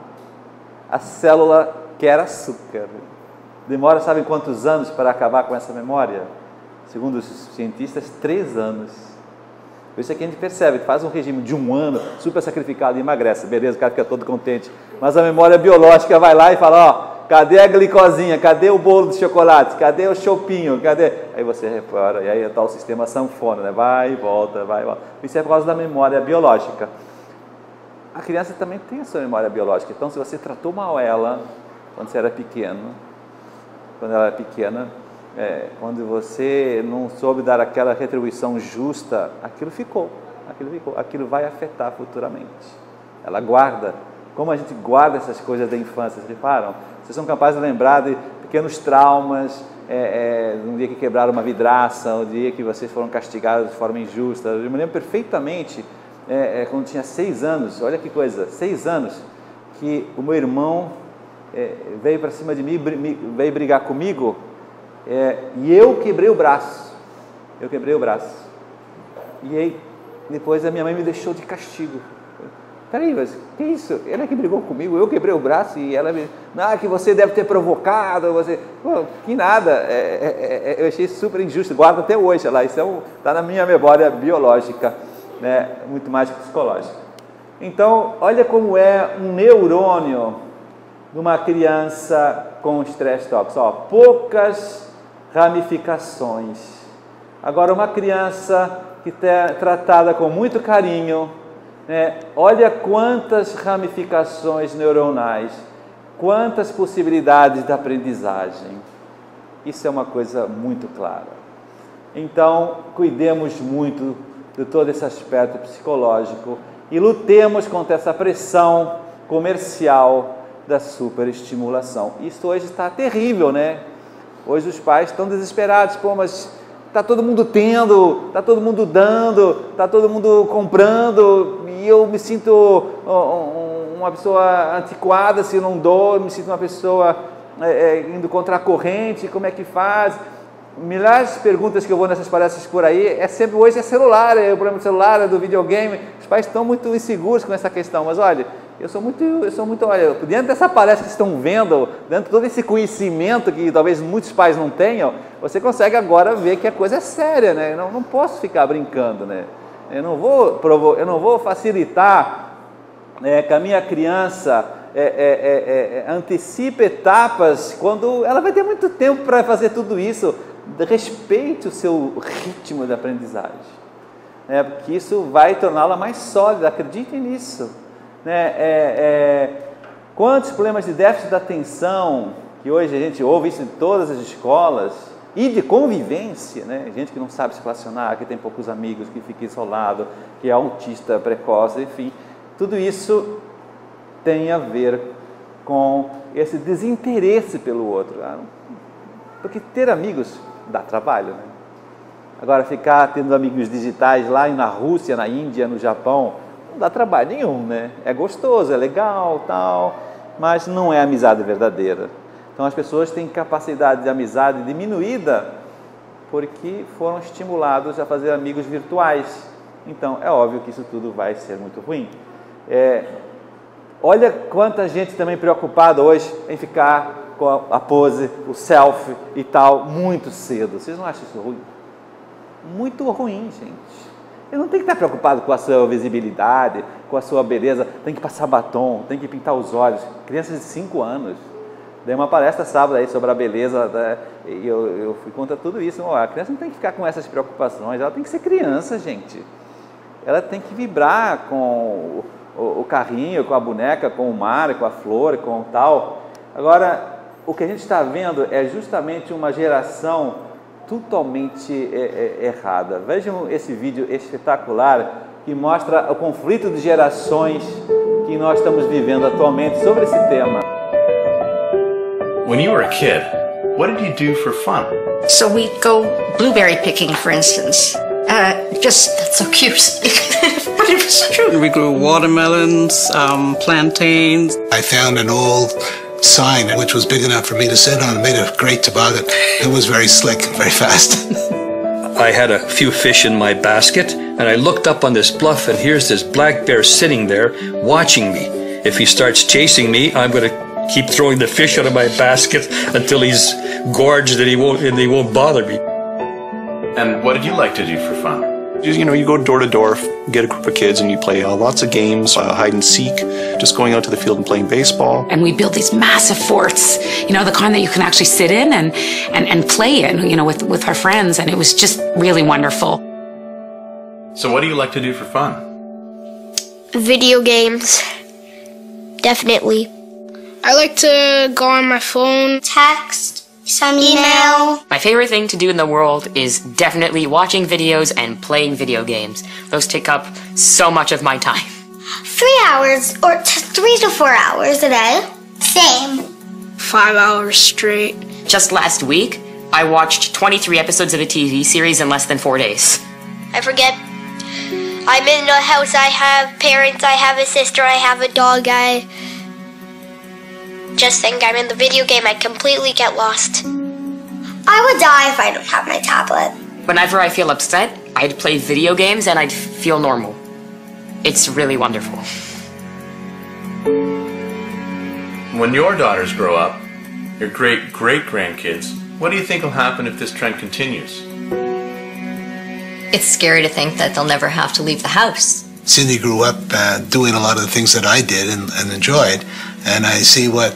A célula quer açúcar. Demora, sabem quantos anos para acabar com essa memória? Segundo os cientistas, 3 anos. Por isso é que a gente percebe que faz um regime de 1 ano, super sacrificado e emagrece. Beleza, o cara fica todo contente. Mas a memória biológica vai lá e fala, ó, cadê a glicosinha? Cadê o bolo de chocolate? Cadê o chopinho? Cadê? Aí você repara, e aí está o sistema sanfona, né? Vai e volta, vai e volta. Isso é por causa da memória biológica. A criança também tem a sua memória biológica. Então, se você tratou mal ela quando você era pequeno, quando ela era pequena, quando você não soube dar aquela retribuição justa, aquilo ficou, aquilo vai afetar futuramente. Ela guarda, como a gente guarda essas coisas da infância, vocês reparam? Vocês são capazes de lembrar de pequenos traumas, um dia que quebraram uma vidraça, um dia que vocês foram castigados de forma injusta. Eu me lembro perfeitamente, quando tinha 6 anos, olha que coisa, 6 anos, que o meu irmão veio para cima de mim, veio brigar comigo, e eu quebrei o braço. E aí, depois a minha mãe me deixou de castigo. Peraí, mas que isso? Ela é que brigou comigo, eu quebrei o braço e ela me... que você deve ter provocado, você... Pô, que nada, eu achei super injusto, guardo até hoje, isso está na minha memória biológica, né? Muito mais que psicológica. Então, olha como é um neurônio de uma criança com estresse tóxico. Poucas ramificações. Agora, uma criança que é tratada com muito carinho, né? Olha quantas ramificações neuronais, quantas possibilidades de aprendizagem. Isso é uma coisa muito clara. Então, cuidemos muito de todo esse aspecto psicológico e lutemos contra essa pressão comercial da superestimulação. Isso hoje está terrível, né? Hoje os pais estão desesperados, mas está todo mundo tendo, está todo mundo dando, está todo mundo comprando, e eu me sinto uma pessoa antiquada se eu não dou, eu me sinto uma pessoa indo contra a corrente, como é que faz? Milhares de perguntas que eu vou nessas palestras por aí, sempre hoje é celular, o problema do celular, do videogame. Os pais estão muito inseguros com essa questão, mas olha, eu sou muito, olha, dentro dessa palestra que estão vendo, dentro de todo esse conhecimento que talvez muitos pais não tenham, você consegue agora ver que a coisa é séria, né? Eu não posso ficar brincando, né? Eu não vou facilitar, que a minha criança antecipe etapas quando ela vai ter muito tempo para fazer tudo isso. Respeite o seu ritmo de aprendizagem, né? Porque isso vai torná-la mais sólida, acreditem nisso, né? Quantos problemas de déficit da atenção, que hoje a gente ouve isso em todas as escolas, e de convivência, né? Gente que não sabe se relacionar, que tem poucos amigos, que fica isolado, que é autista precoce, enfim, tudo isso tem a ver com esse desinteresse pelo outro, porque ter amigos dá trabalho, né? Agora, ficar tendo amigos digitais lá na Rússia, na Índia, no Japão, não dá trabalho nenhum, né? É gostoso, é legal, tal, mas não é amizade verdadeira. Então, as pessoas têm capacidade de amizade diminuída porque foram estimulados a fazer amigos virtuais. Então, é óbvio que isso tudo vai ser muito ruim. Olha quanta gente também preocupada hoje em ficar com a pose, o selfie e tal, muito cedo. Vocês não acham isso ruim? Muito ruim, gente. Ele não tem que estar preocupado com a sua visibilidade, com a sua beleza, tem que passar batom, tem que pintar os olhos. Crianças de 5 anos. Dei uma palestra sábado aí sobre a beleza, né? E eu fui contra tudo isso. A criança não tem que ficar com essas preocupações, ela tem que ser criança, gente. Ela tem que vibrar com o carrinho, com a boneca, com o mar, com a flor, com o tal. Agora, o que a gente está vendo é justamente uma geração totalmente errada. Vejam esse vídeo espetacular que mostra o conflito de gerações que nós estamos vivendo atualmente sobre esse tema. When you were a kid, what did you do for fun? So we'd go blueberry picking, for instance. That's so cute. But it was true. We grew watermelons, plantains. I found an old sign which was big enough for me to sit on. It made a great toboggan. It was very slick and very fast. I had a few fish in my basket, and I looked up on this bluff, and here's this black bear sitting there watching me. If he starts chasing me, I'm going to keep throwing the fish out of my basket until he's gorged and he won't bother me. And what did you like to do for fun? You go door to door, get a group of kids, and you play lots of games, hide and seek, just going out to the field and playing baseball. And we built these massive forts, the kind that you can actually sit in and play in, with our friends, and it was just really wonderful. So what do you like to do for fun? Video games, definitely. I like to go on my phone, text, some email. My favorite thing to do in the world is definitely watching videos and playing video games. Those take up so much of my time. 3 hours or 3 to 4 hours a day. Same. 5 hours straight. Just last week, I watched 23 episodes of a TV series in less than 4 days. I forget. I'm in a house, I have parents, I have a sister, I have a dog, I just think I'm in the video game, I completely get lost. I would die if I don't have my tablet. Whenever I feel upset, I'd play video games and I'd feel normal. It's really wonderful. When your daughters grow up, your great-great-grandkids, what do you think will happen if this trend continues? It's scary to think that they'll never have to leave the house. Cindy grew up doing a lot of the things that I did and enjoyed, and I see what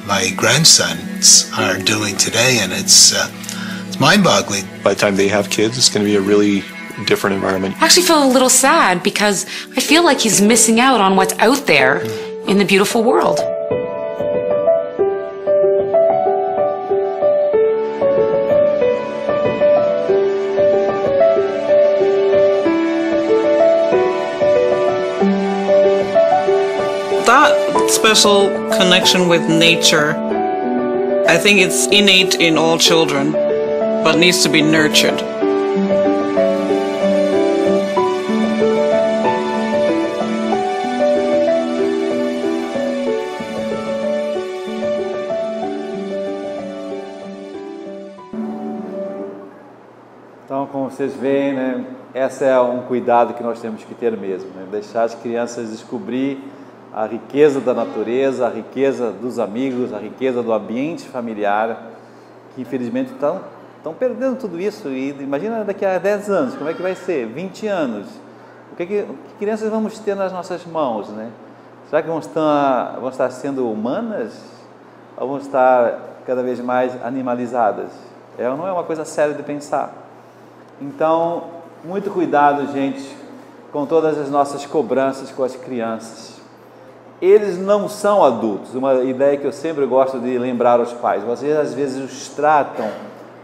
my grandsons are doing today, and it's mind-boggling. By the time they have kids, it's going to be a really different environment. I actually feel a little sad because I feel like he's missing out on what's out there in the beautiful world. That special connection with nature, I think it's innate in all children, but needs to be nurtured. Então, como vocês veem, né, esse é um cuidado que nós temos que ter mesmo, né? Deixar as crianças descobrir a riqueza da natureza, a riqueza dos amigos, a riqueza do ambiente familiar, que infelizmente estão perdendo tudo isso. E imagina daqui a 10 anos, como é que vai ser? 20 anos. O que crianças vamos ter nas nossas mãos, né? Será que vão estar sendo humanas? Ou vão estar cada vez mais animalizadas? Não é uma coisa séria de pensar. Então, muito cuidado, gente, com todas as nossas cobranças com as crianças. Eles não são adultos, uma ideia que eu sempre gosto de lembrar aos pais. Vocês às vezes os tratam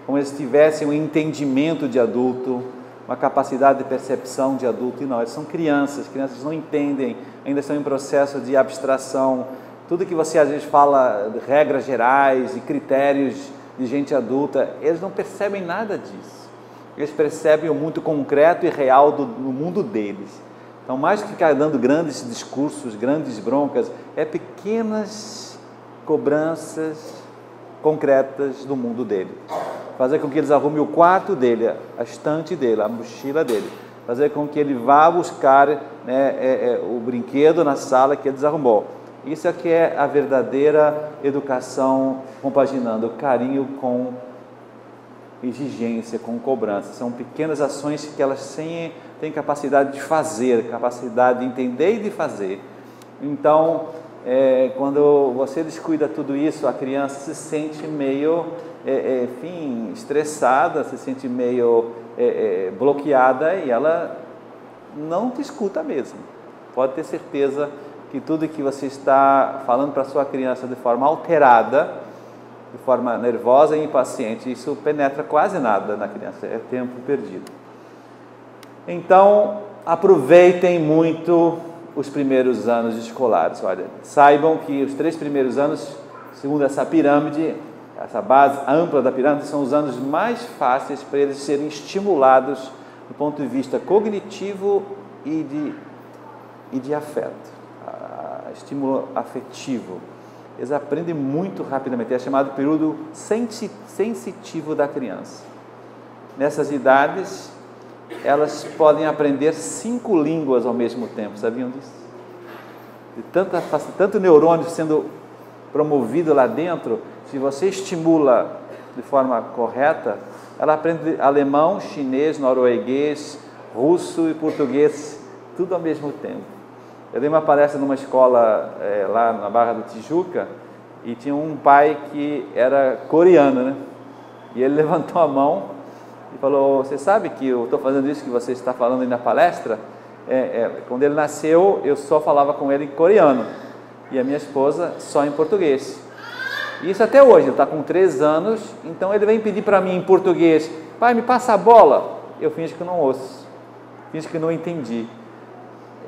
como se tivessem um entendimento de adulto, uma capacidade de percepção de adulto, e não, eles são crianças não entendem, ainda estão em processo de abstração. Tudo que você às vezes fala de regras gerais e critérios de gente adulta, eles não percebem nada disso. Eles percebem o mundo concreto e real do mundo deles. Então, mais que ficar dando grandes discursos, grandes broncas, pequenas cobranças concretas do mundo dele. Fazer com que eles arrumem o quarto dele, a estante dele, a mochila dele. fazer com que ele vá buscar, né, o brinquedo na sala que ele desarrumou. Isso é que é a verdadeira educação, compaginando carinho com exigência, com cobrança. São pequenas ações que elas têm capacidade de fazer, capacidade de entender e de fazer. Então, quando você descuida tudo isso, a criança se sente meio, enfim, estressada, se sente meio bloqueada e ela não te escuta mesmo. Pode ter certeza que tudo que você está falando para a sua criança de forma alterada, de forma nervosa e impaciente, isso penetra quase nada na criança, é tempo perdido. Então, aproveitem muito os primeiros anos escolares. Olha, saibam que os 3 primeiros anos, segundo essa pirâmide, essa base ampla da pirâmide, são os anos mais fáceis para eles serem estimulados do ponto de vista cognitivo e de afeto. Estímulo afetivo. Eles aprendem muito rapidamente, é chamado período sensitivo da criança. Nessas idades, elas podem aprender 5 línguas ao mesmo tempo, sabiam disso? De tanto neurônio sendo promovido lá dentro, se você estimula de forma correta, ela aprende alemão, chinês, norueguês, russo e português, tudo ao mesmo tempo. Eu dei uma palestra numa escola lá na Barra do Tijuca e tinha um pai que era coreano, né? E ele levantou a mão e falou: você sabe que eu estou fazendo isso que você está falando aí na palestra? Quando ele nasceu, eu só falava com ele em coreano e a minha esposa só em português. E isso até hoje, ele está com 3 anos, então ele vem pedir para mim em português: pai, me passa a bola. Eu finjo que não ouço, finjo que não entendi.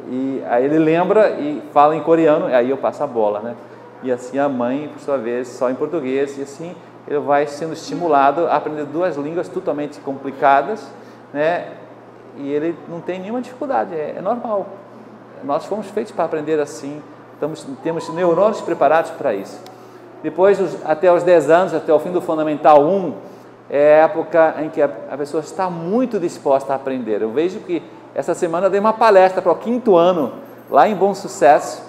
E aí ele lembra e fala em coreano, aí eu passo a bola, né? E assim a mãe, por sua vez, só em português, e assim ele vai sendo estimulado a aprender 2 línguas totalmente complicadas, né? E ele não tem nenhuma dificuldade, é normal. Nós fomos feitos para aprender assim, temos neurônios preparados para isso. Depois, até os 10 anos, até o fim do Fundamental 1, é a época em que a pessoa está muito disposta a aprender. Eu vejo que essa semana eu dei uma palestra para o 5º ano, lá em Bom Sucesso.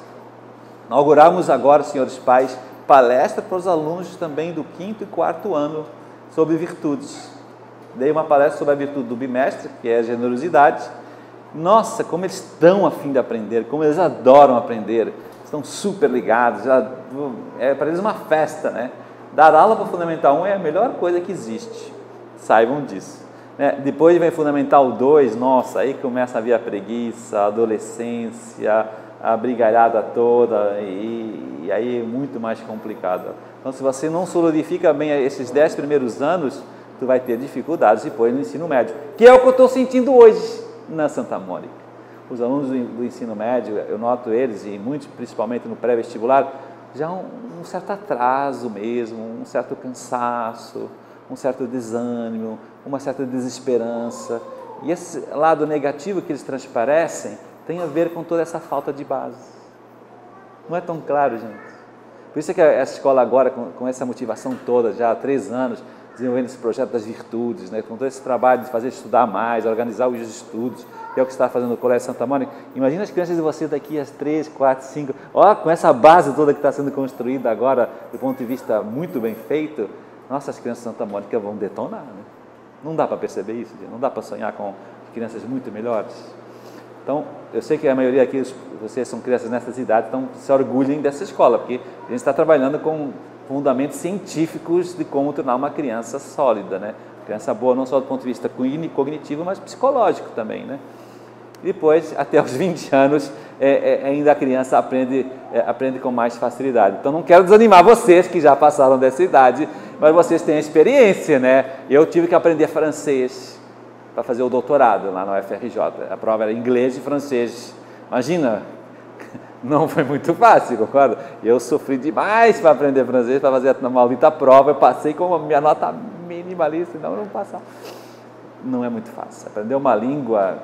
Inauguramos agora, senhores pais, palestra para os alunos também do 5º e 4º ano sobre virtudes. Dei uma palestra sobre a virtude do bimestre, que é a generosidade. Nossa, como eles estão a fim de aprender, como eles adoram aprender, estão super ligados, é para eles uma festa, né? Dar aula para o Fundamental 1 é a melhor coisa que existe, saibam disso. Depois vem Fundamental 2, nossa, aí começa a vir a preguiça, a adolescência, a brigalhada toda, e aí é muito mais complicado. Então, se você não solidifica bem esses 10 primeiros anos, tu vai ter dificuldades depois no ensino médio, que é o que eu estou sentindo hoje na Santa Mônica. Os alunos do ensino médio, eu noto eles, e muitos, principalmente no pré-vestibular, já um certo atraso mesmo, um certo cansaço, um certo desânimo, uma certa desesperança. E esse lado negativo que eles transparecem tem a ver com toda essa falta de base. Não é tão claro, gente. Por isso é que essa escola agora, com essa motivação toda, já há 3 anos, desenvolvendo esse projeto das virtudes, né, com todo esse trabalho de fazer estudar mais, organizar os estudos, que é o que está fazendo no Colégio Santa Mônica. Imagina as crianças de você daqui às 3, 4, 5, com essa base toda que está sendo construída agora, do ponto de vista muito bem feito, nossas crianças de Santa Mônica vão detonar, né? Não dá para perceber isso, não dá para sonhar com crianças muito melhores. Então, eu sei que a maioria aqui, vocês são crianças nessas idades, então se orgulhem dessa escola, porque a gente está trabalhando com fundamentos científicos de como tornar uma criança sólida, né? Criança boa não só do ponto de vista cognitivo, mas psicológico também, né? Depois, até os 20 anos, ainda a criança aprende com mais facilidade. Então, não quero desanimar vocês que já passaram dessa idade, mas vocês têm experiência, né? Eu tive que aprender francês para fazer o doutorado lá na UFRJ. A prova era inglês e francês. Imagina, não foi muito fácil, concorda? Eu sofri demais para aprender francês, para fazer a maldita prova. Eu passei com a minha nota minimalista, não passar. Não é muito fácil. Aprender uma língua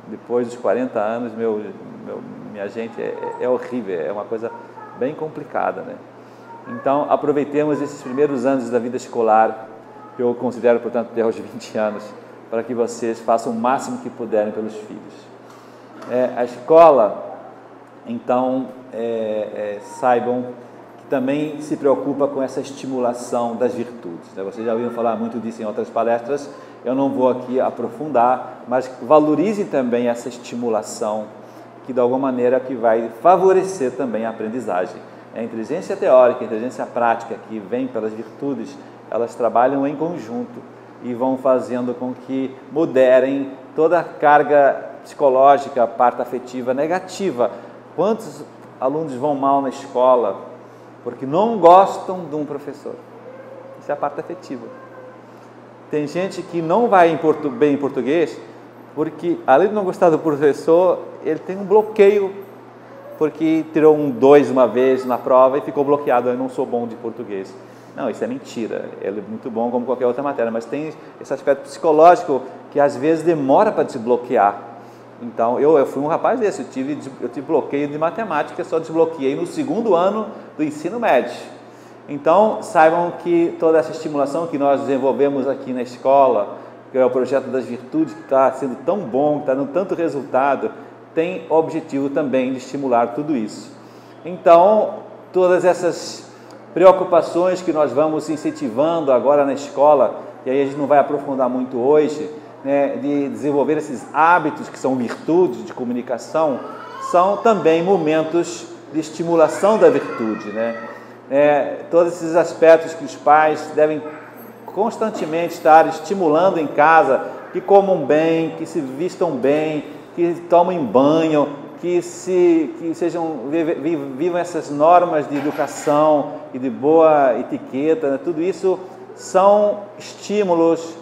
depois dos 40 anos, minha gente, é horrível, é uma coisa bem complicada, né? Então, aproveitemos esses primeiros anos da vida escolar, que eu considero, portanto, até os 20 anos, para que vocês façam o máximo que puderem pelos filhos. A escola, então, saibam que também se preocupa com essa estimulação das virtudes. Vocês já ouviram falar muito disso em outras palestras, eu não vou aqui aprofundar, mas valorizem também essa estimulação, que de alguma maneira que vai favorecer também a aprendizagem. A inteligência teórica, a inteligência prática que vem pelas virtudes, elas trabalham em conjunto e vão fazendo com que moderem toda a carga psicológica, a parte afetiva negativa. Quantos alunos vão mal na escola porque não gostam de um professor? Isso é a parte afetiva. Tem gente que não vai bem em português porque, além de não gostar do professor, ele tem um bloqueio porque tirou um 2 uma vez na prova e ficou bloqueado, eu não sou bom de português. Não, isso é mentira. Ele é muito bom como qualquer outra matéria, mas tem esse aspecto psicológico que às vezes demora para desbloquear. Então, eu fui um rapaz desse, eu tive bloqueio de matemática, só desbloqueei no 2º ano do ensino médio. Então, saibam que toda essa estimulação que nós desenvolvemos aqui na escola, que é o projeto das virtudes, que está sendo tão bom, que está dando tanto resultado, tem o objetivo também de estimular tudo isso. Então, todas essas preocupações que nós vamos incentivando agora na escola, e aí a gente não vai aprofundar muito hoje, né, de desenvolver esses hábitos que são virtudes de comunicação, são também momentos de estimulação da virtude, né? Todos esses aspectos que os pais devem constantemente estar estimulando em casa, que comam bem, que se vistam bem, que tomem banho, que vivam essas normas de educação e de boa etiqueta, né? Tudo isso são estímulos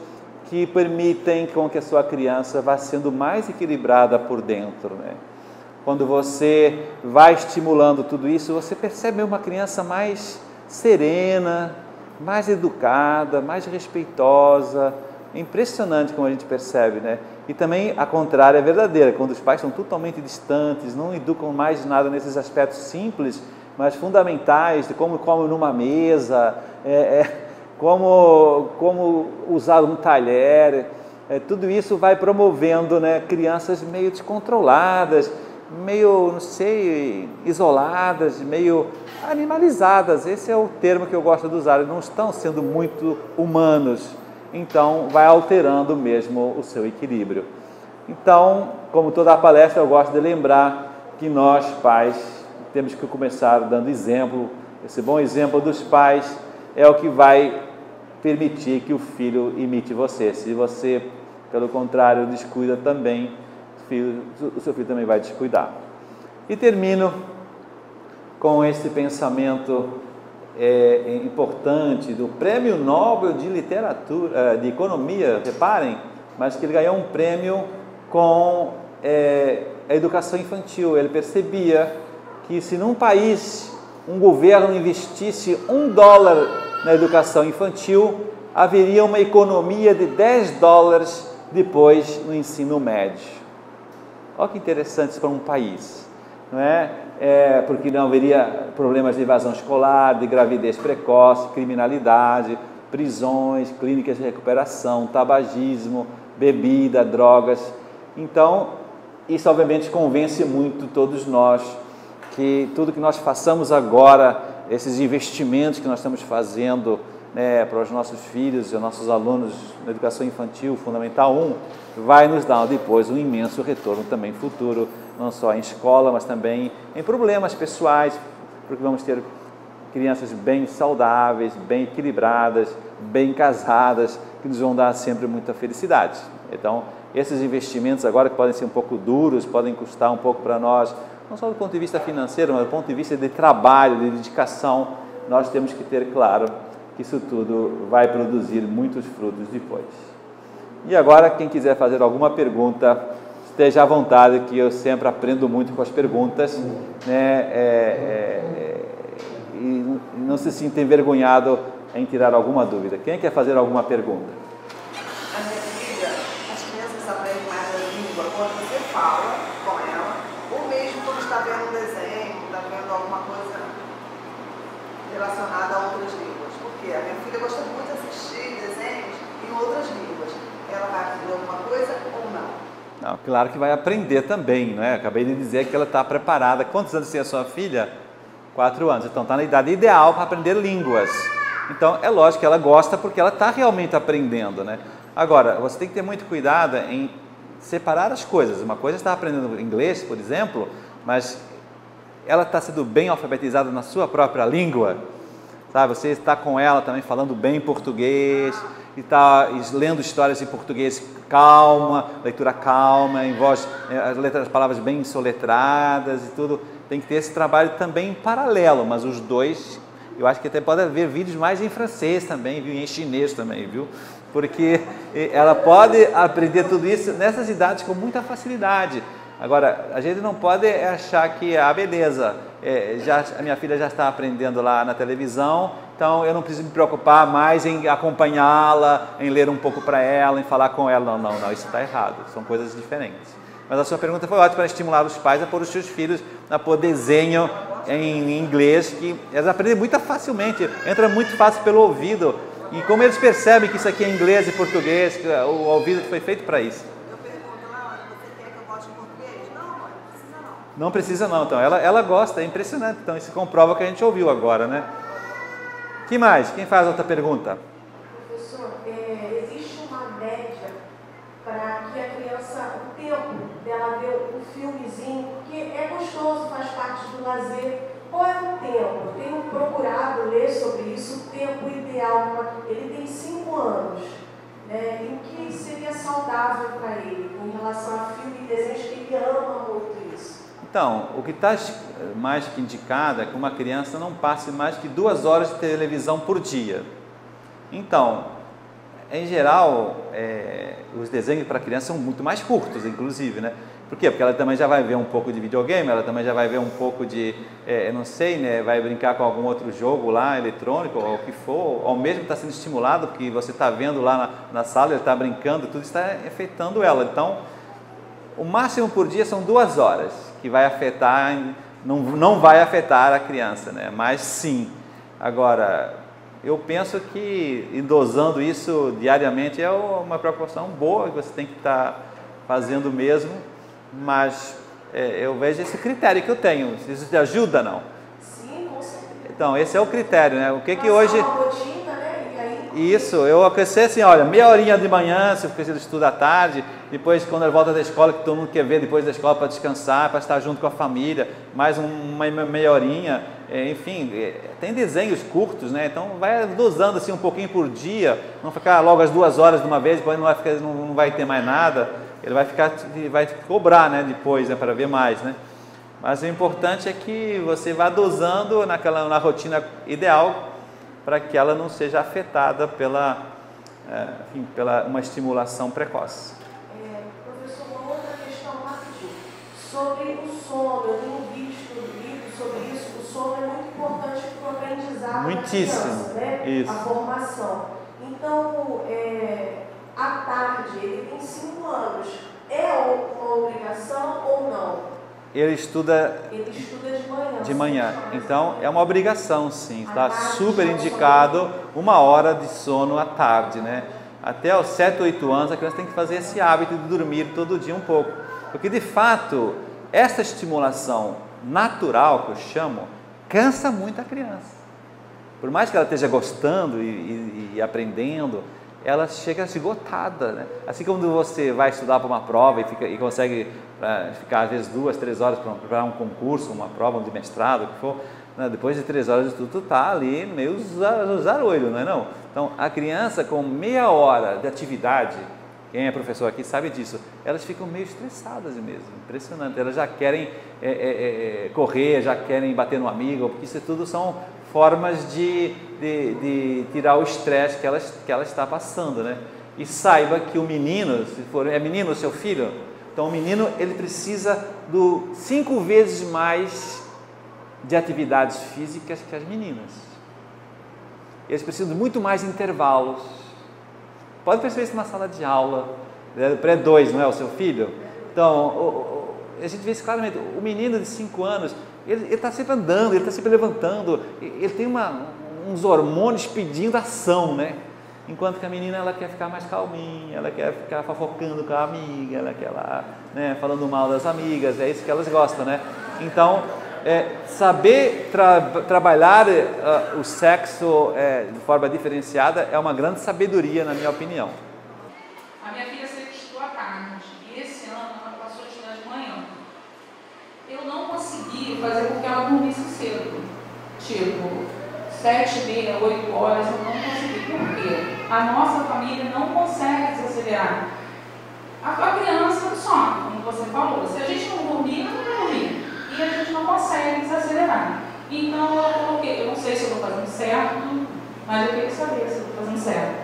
que permitem com que a sua criança vá sendo mais equilibrada por dentro, né? Quando você vai estimulando tudo isso, você percebe uma criança mais serena, mais educada, mais respeitosa. É impressionante como a gente percebe, né? E também a contrária é verdadeira, quando os pais são totalmente distantes, não educam mais nada nesses aspectos simples, mas fundamentais, de como come numa mesa, como usar um talher, tudo isso vai promovendo, né, crianças meio descontroladas, meio, não sei, isoladas, meio animalizadas. Esse é o termo que eu gosto de usar, eles não estão sendo muito humanos, então vai alterando mesmo o seu equilíbrio. Então, como toda a palestra, eu gosto de lembrar que nós, pais, temos que começar dando exemplo. Esse bom exemplo dos pais é o que vai permitir que o filho imite você. Se você, pelo contrário, descuida também, o seu filho também vai descuidar. E termino com esse pensamento importante do Prêmio Nobel de Literatura, de Economia, reparem, mas que ele ganhou um prêmio com a educação infantil. Ele percebia que se num país um governo investisse $1 na educação infantil, haveria uma economia de $10 depois no ensino médio. Olha que interessante isso para um país, não é? Porque não haveria problemas de evasão escolar, de gravidez precoce, criminalidade, prisões, clínicas de recuperação, tabagismo, bebida, drogas. Então, isso obviamente convence muito todos nós que tudo que nós façamos agora, esses investimentos que nós estamos fazendo, né, para os nossos filhos e os nossos alunos na educação infantil, Fundamental 1, vai nos dar depois um imenso retorno também futuro, não só em escola, mas também em problemas pessoais, porque vamos ter crianças bem saudáveis, bem equilibradas, bem casadas, que nos vão dar sempre muita felicidade. Então, esses investimentos agora que podem ser um pouco duros, podem custar um pouco para nós, não só do ponto de vista financeiro, mas do ponto de vista de trabalho, de dedicação, nós temos que ter claro que isso tudo vai produzir muitos frutos depois. E agora, quem quiser fazer alguma pergunta, esteja à vontade, que eu sempre aprendo muito com as perguntas, né? E não se sinta envergonhado em tirar alguma dúvida. Quem quer fazer alguma pergunta? Na minha filha, as crianças aprendem mais a língua quando você fala com ela, ou mesmo quando está vendo um desenho, está vendo alguma coisa relacionada a outras línguas. Porque a minha filha gosta muito de assistir desenhos em outras línguas. Ela vai aprender alguma Não, claro que vai aprender também, não é? Acabei de dizer que ela está preparada. Quantos anos tem a sua filha? 4 anos. Então está na idade ideal para aprender línguas. Então é lógico que ela gosta porque ela está realmente aprendendo, né? Agora, você tem que ter muito cuidado em separar as coisas. Uma coisa é estar aprendendo inglês, por exemplo, mas ela está sendo bem alfabetizada na sua própria língua, sabe? Você está com ela também falando bem português, e está lendo histórias em português calma, leitura calma, em voz, as palavras bem soletradas e tudo. Tem que ter esse trabalho também em paralelo, mas os dois, eu acho que até pode haver vídeos mais em francês também, viu? E em chinês também, viu? Porque ela pode aprender tudo isso nessas idades com muita facilidade. Agora, a gente não pode achar que, beleza, a minha filha já está aprendendo lá na televisão, então eu não preciso me preocupar mais em acompanhá-la, em ler um pouco para ela, em falar com ela. Não, isso está errado, são coisas diferentes. Mas a sua pergunta foi ótima para estimular os pais a pôr os seus filhos a pôr desenho em inglês, que eles aprendem muito facilmente, entra muito fácil pelo ouvido. E como eles percebem que isso aqui é inglês e português, que o ouvido foi feito para isso. Não precisa não, então ela gosta, é impressionante, então isso comprova o que a gente ouviu agora, né? Que mais? Quem faz outra pergunta? Professor, existe uma média para que a criança, o tempo dela ver um filmezinho, porque é gostoso, faz parte do lazer. Qual é o tempo? Eu tenho procurado ler sobre isso, o tempo ideal, ele tem 5 anos, né? E o que seria saudável para ele em relação a filme e desenhos que ele ama muito isso? Então, o que está mais que indicado é que uma criança não passe mais que 2 horas de televisão por dia. Então, em geral, os desenhos para criança são muito mais curtos, inclusive, né? Por quê? Porque ela também já vai ver um pouco de videogame, ela também já vai ver um pouco de, não sei, né? Vai brincar com algum outro jogo lá, eletrônico, ou o que for, ou mesmo está sendo estimulado, porque você está vendo lá na sala, ele está brincando, tudo está afetando ela. Então, o máximo por dia são 2 horas, que vai afetar, não vai afetar a criança, né? Mas sim. Agora, eu penso que dosando isso diariamente é uma proporção boa que você tem que estar fazendo mesmo, mas eu vejo esse critério que eu tenho. Isso te ajuda, não? Sim, com certeza. Então, esse é o critério, né? O que hoje... Uma rotina, né? E aí... Isso, eu acrescentei assim, olha, meia horinha de manhã, se você estuda à tarde, depois quando ele volta da escola, que todo mundo quer ver depois da escola para descansar, para estar junto com a família, mais uma meia horinha, enfim, tem desenhos curtos, né? Então vai dosando assim um pouquinho por dia, não ficar logo as 2 horas de uma vez, depois não vai ter mais nada, ele vai cobrar, né, depois, né, para ver mais, né? Mas o importante é que você vá dosando na rotina ideal, para que ela não seja afetada pela uma estimulação precoce. Professor, uma outra questão rapidinho. Sobre o sono, eu tenho visto livros sobre isso, o sono é muito importante para o aprendizado Muitíssimo. da criança, né? Isso. A formação. Então, à tarde, ele tem 5 anos, é uma obrigação ou não? Ele estuda de manhã. Então é uma obrigação, sim. Está super indicado 1 hora de sono à tarde, né? Até aos 7, 8 anos a criança tem que fazer esse hábito de dormir todo dia um pouco. Porque de fato, essa estimulação natural que eu chamo, cansa muito a criança. Por mais que ela esteja gostando e aprendendo, ela chega esgotada, né? Assim como você vai estudar para uma prova e consegue ficar às vezes 2, 3 horas para um concurso, uma prova de mestrado, o que for, né? Depois de 3 horas de estudo, tu está ali meio zarolho, não é não? Então, a criança com meia hora de atividade, quem é professor aqui sabe disso, elas ficam meio estressadas mesmo, impressionante, elas já querem correr, já querem bater no amigo, porque isso tudo são formas de tirar o estresse que ela está passando, né? E saiba que o menino, se for menino o seu filho, então o menino ele precisa 5 vezes mais de atividades físicas que as meninas. Eles precisam de muito mais intervalos. Pode perceber isso na sala de aula, pré-2, não é o seu filho? Então, a gente vê isso claramente, o menino de 5 anos, ele está sempre andando, ele está sempre levantando, ele tem uns hormônios pedindo ação, né? Enquanto que a menina, ela quer ficar mais calminha, ela quer ficar fofocando com a amiga, ela quer lá, né, falando mal das amigas, é isso que elas gostam, né? Então, saber trabalhar o sexo de forma diferenciada é uma grande sabedoria, na minha opinião. A minha filha sempre estudou à tarde e esse ano ela passou a estudar de manhã. Eu não consegui fazer com que ela dormisse cedo, tipo 7h30, 8 horas, eu não consegui. Por quê? A nossa família não consegue desacelerar. A criança some, como você falou. Se a gente não dormir, ela não vai dormir. E a gente não consegue desacelerar. Então eu coloquei, eu não sei se eu estou fazendo certo, mas eu queria saber se eu estou fazendo certo.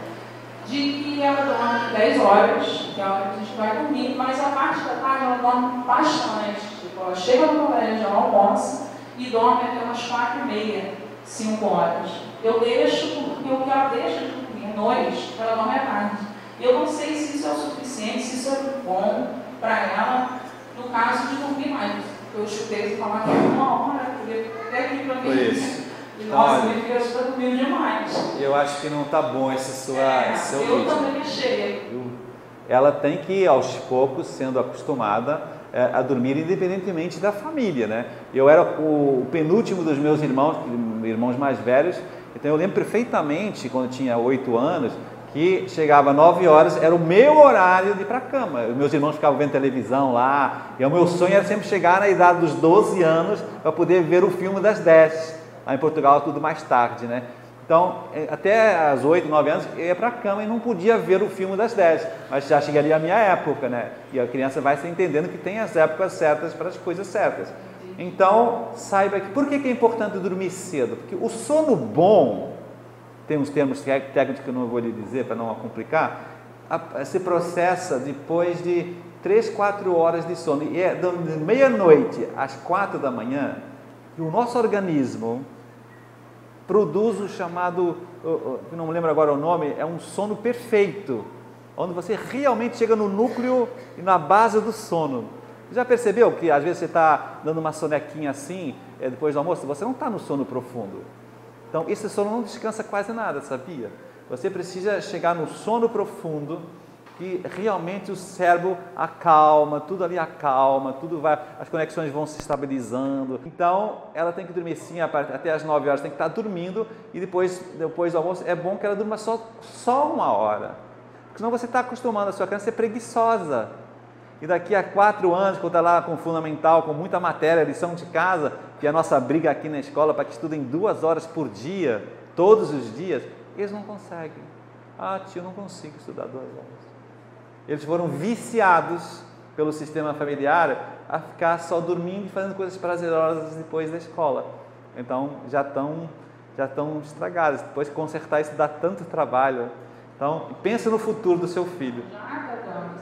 De que ela dorme 10 horas, que é a hora que a gente vai dormir, mas a parte da tarde ela dorme bastante. Tipo, ela chega no colégio, ela almoça e dorme até umas 4h30, 5 horas. Eu deixo, porque o que ela deixa de dormir à noite, ela dorme à tarde. Eu não sei se isso é o suficiente, se isso é bom para ela, no caso de dormir mais. Eu chutei e falar que não, até aqui para mim. Isso. E nossa, minha filha está dormindo demais. Eu acho que não está bom esse seu eu ritmo. também achei. Ela tem que ir aos poucos sendo acostumada a dormir independentemente da família, né? Eu era o penúltimo dos meus irmãos mais velhos, então eu lembro perfeitamente quando eu tinha 8 anos que chegava 9 horas, era o meu horário de ir para a cama. Os meus irmãos ficavam vendo televisão lá, e o meu sonho era sempre chegar na idade dos 12 anos para poder ver o filme das 10. Lá em Portugal é tudo mais tarde, né? Então, até às 8, 9 anos, eu ia para a cama e não podia ver o filme das 10. Mas já chegaria a minha época, né? E a criança vai se entendendo que tem as épocas certas para as coisas certas. Então, saiba que... Por que é importante dormir cedo? Porque o sono bom, tem uns termos técnicos que eu não vou lhe dizer para não complicar, se processa depois de 3, 4 horas de sono. E é de meia-noite às 4 da manhã, que o nosso organismo produz o chamado, não me lembro agora o nome, é um sono perfeito, onde você realmente chega no núcleo e na base do sono. Já percebeu que às vezes você está dando uma sonequinha assim, depois do almoço, você não está no sono profundo. Então esse sono não descansa quase nada, sabia? Você precisa chegar no sono profundo, que realmente o cérebro acalma, tudo ali acalma, tudo vai, as conexões vão se estabilizando. Então, ela tem que dormir sim, até as 9 horas tem que estar dormindo, e depois do almoço é bom que ela durma só 1 hora. Porque senão você está acostumando a sua criança a ser preguiçosa. E daqui a 4 anos, quando está lá com fundamental, com muita matéria, lição de casa, que é a nossa briga aqui na escola para que estudem 2 horas por dia, todos os dias, eles não conseguem. Ah, tio, não consigo estudar 2 horas. Eles foram viciados pelo sistema familiar a ficar só dormindo e fazendo coisas prazerosas depois da escola. Então, já estão estragados. Depois de consertar isso dá tanto trabalho. Então, pensa no futuro do seu filho.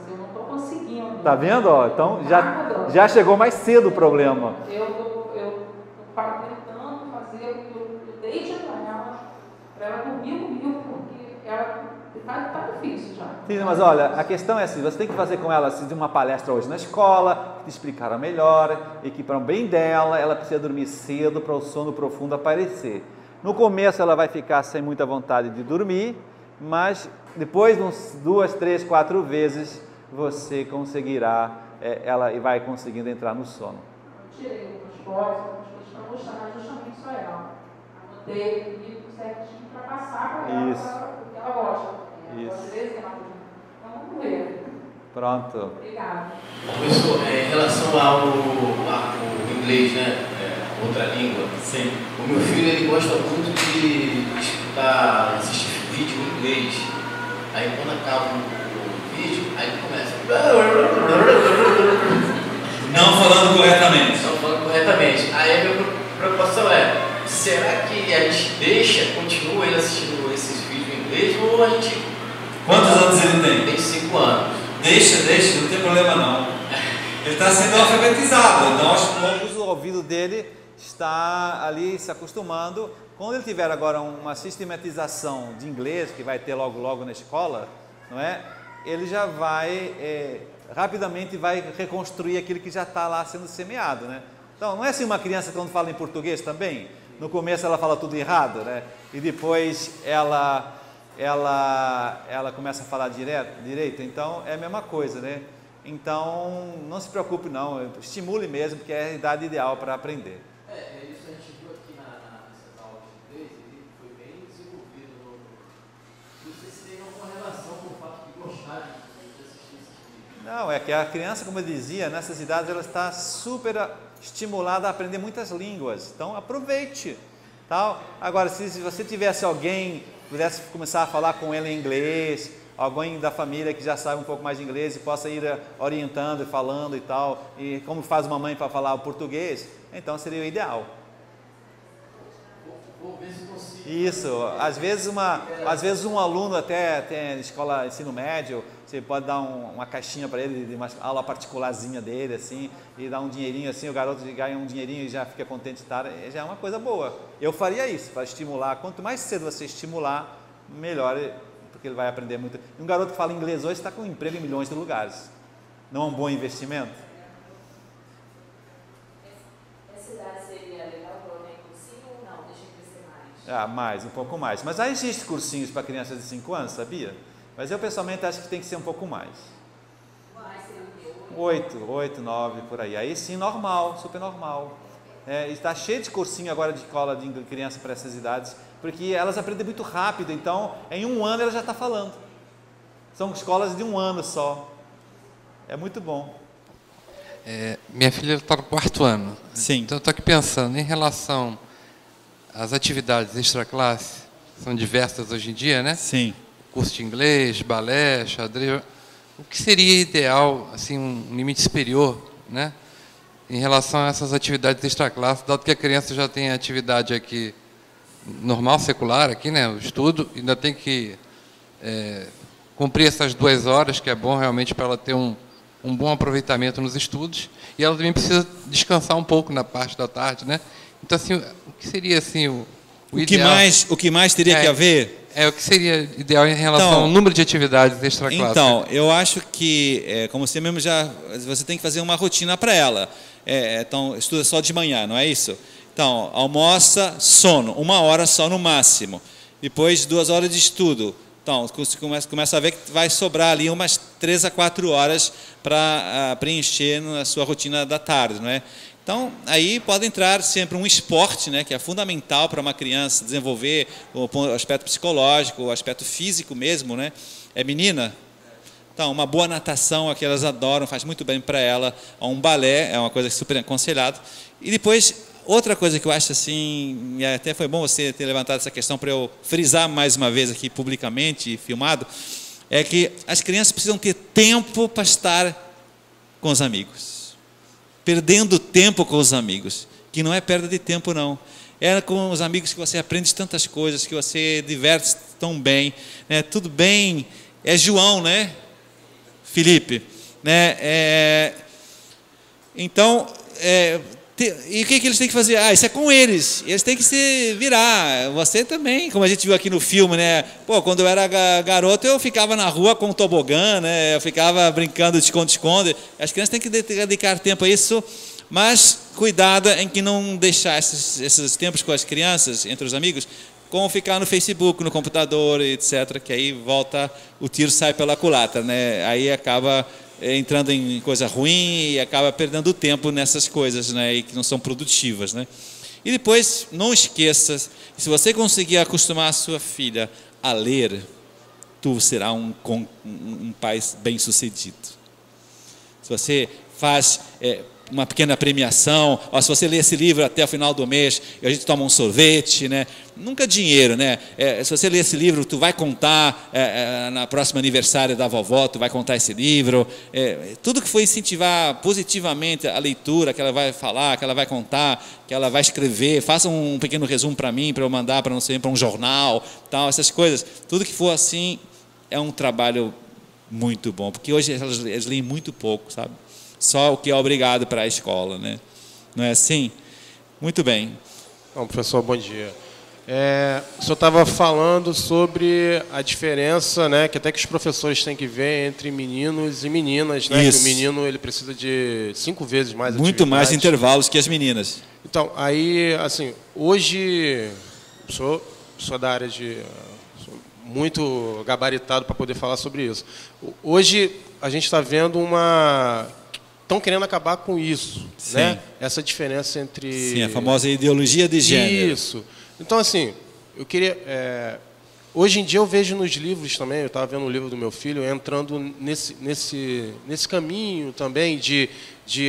Eu não estou conseguindo. Tá vendo? Ó, então, já chegou mais cedo o problema. Eu estou tentando fazer o que eu deixo para ela dormir comigo, porque ela... Está difícil já. Sim, mas olha, a questão é assim, você tem que fazer com ela assim, uma palestra hoje na escola, que te explicaram melhor, e que para o bem dela, ela precisa dormir cedo para o sono profundo aparecer. No começo ela vai ficar sem muita vontade de dormir, mas depois de 2, 3, 4 vezes, você conseguirá, ela vai conseguindo entrar no sono. Eu tirei algumas fotos para mostrar justamente só ela. Anotei o livro certinho para passar para ela, porque ela gosta. Isso. Vamos ver. Pronto. Obrigada. Professor, em relação ao inglês, né? Outra língua. Sim. O meu filho ele gosta muito de escutar, assistir vídeo em inglês. Aí quando acaba o vídeo, aí ele começa. Não falando corretamente. Não falando corretamente. Aí a minha preocupação é, será que a gente continua ele assistindo esses vídeos em inglês ou a gente... Quantos anos ele tem? Tem 5 anos. Deixa, não tem problema não. Ele está sendo alfabetizado, então aos poucos o ouvido dele está ali se acostumando. Quando ele tiver agora uma sistematização de inglês, que vai ter logo na escola, não é? Ele já vai, rapidamente vai reconstruir aquilo que já está lá sendo semeado, né? Então, não é assim uma criança quando fala em português também? No começo ela fala tudo errado, né? E depois ela ela começa a falar direito, então é a mesma coisa, né? Então, não se preocupe não, estimule mesmo, porque é a idade ideal para aprender. Isso a gente viu aqui nessas aulas de inglês, ele foi bem desenvolvido. Não sei se tem alguma relação com o fato de gostar de assistir esses vídeos. Não, é que a criança, como eu dizia, nessas idades ela está super estimulada a aprender muitas línguas, então aproveite. Tal. Agora, se você tivesse alguém, pudesse começar a falar com ele em inglês, alguém da família que já sabe um pouco mais de inglês e possa ir orientando e falando e tal, e como faz uma mãe para falar o português, então seria o ideal. Vou ver se consigo. Isso, às vezes um aluno até tem escola ensino médio, você pode dar uma caixinha para ele, de uma aula particularzinha dele, assim, e dar um dinheirinho assim, o garoto ganha um dinheirinho e já fica contente de estar, já é uma coisa boa. Eu faria isso, para estimular, quanto mais cedo você estimular, melhor, porque ele vai aprender muito. Um garoto que fala inglês hoje está com emprego em milhões de lugares. Não é um bom investimento? Essa idade seria legal para o cursinho ou não? Deixa eu crescer mais. Um pouco mais. Mas já existem cursinhos para crianças de 5 anos, sabia? Mas eu pessoalmente acho que tem que ser um pouco mais. 8, 9, por aí. Aí sim, normal, super normal. Está cheio de cursinho agora de escola de criança para essas idades, porque elas aprendem muito rápido, então em 1 ano ela já está falando. São escolas de 1 ano só. É muito bom. Minha filha está no 4º ano. Sim. Então eu estou aqui pensando em relação às atividades extra-classe, são diversas hoje em dia, né? Sim. Curso de inglês, balé, xadrez. O que seria ideal, assim, um limite superior, né? Em relação a essas atividades extra-classe, dado que a criança já tem a atividade aqui normal, secular, aqui, né? O estudo, ainda tem que cumprir essas 2 horas, que é bom realmente para ela ter um bom aproveitamento nos estudos, e ela também precisa descansar um pouco na parte da tarde, né? Então, assim, o que seria assim o ideal? O que mais teria que haver? O que seria ideal em relação ao número de atividades extra-classe? Então, eu acho que, como você mesmo você tem que fazer uma rotina para ela. Então, estuda só de manhã, não é isso? Então, almoça, sono, 1 hora só no máximo. Depois, 2 horas de estudo. Então, você começa a ver que vai sobrar ali umas 3 a 4 horas para preencher na sua rotina da tarde, não é? Então, aí pode entrar sempre um esporte, né, que é fundamental para uma criança desenvolver o aspecto psicológico, o aspecto físico mesmo, né? É menina? Então, uma boa natação, que elas adoram, faz muito bem para ela. Um balé é uma coisa super aconselhada. E depois, outra coisa que eu acho assim, e até foi bom você ter levantado essa questão para eu frisar mais uma vez aqui publicamente, filmado, é que as crianças precisam ter tempo para estar com os amigos. Perdendo tempo com os amigos, que não é perda de tempo não, é com os amigos que você aprende tantas coisas, que você diverte tão bem, né? Tudo bem, é João, né? Felipe, né? Então, e o que eles têm que fazer? Isso é com eles têm que se virar, você também, como a gente viu aqui no filme, né? Pô, quando eu era garoto, eu ficava na rua com um tobogã, né? Eu ficava brincando de esconde-esconde. As crianças têm que dedicar tempo a isso, mas cuidado em que não deixar esses tempos com as crianças, entre os amigos, com ficar no Facebook, no computador, etc., que aí volta, o tiro sai pela culatra, né? Aí acaba entrando em coisa ruim e acaba perdendo tempo nessas coisas, né, e que não são produtivas, né? E depois, não esqueça, se você conseguir acostumar a sua filha a ler, tu será um pai bem-sucedido. Se você faz uma pequena premiação, se você lê esse livro até o final do mês, a gente toma um sorvete, né? Nunca dinheiro, né? Se você lê esse livro, tu vai contar na próxima aniversário da vovó, tu vai contar esse livro. Tudo que for incentivar positivamente a leitura, que ela vai falar, que ela vai contar, que ela vai escrever, faça um pequeno resumo para mim, para eu mandar para não sei, para um jornal, tal, essas coisas. Tudo que for assim é um trabalho muito bom, porque hoje eles leem muito pouco, sabe? Só o que é obrigado para a escola, né? Não é assim? Muito bem. Bom, professor, bom dia. O senhor estava falando sobre a diferença, né, que até que os professores têm que ver entre meninos e meninas, né? Isso. Que o menino ele precisa de 5 vezes mais muito mais intervalos que as meninas. Então, aí, assim, hoje, sou da área de muito gabaritado para poder falar sobre isso. Hoje a gente está vendo estão querendo acabar com isso, né? Essa diferença entre... Sim, a famosa ideologia de gênero. Isso. Então, assim, eu queria... Hoje em dia eu vejo nos livros também, eu estava vendo o livro do meu filho, entrando nesse caminho também de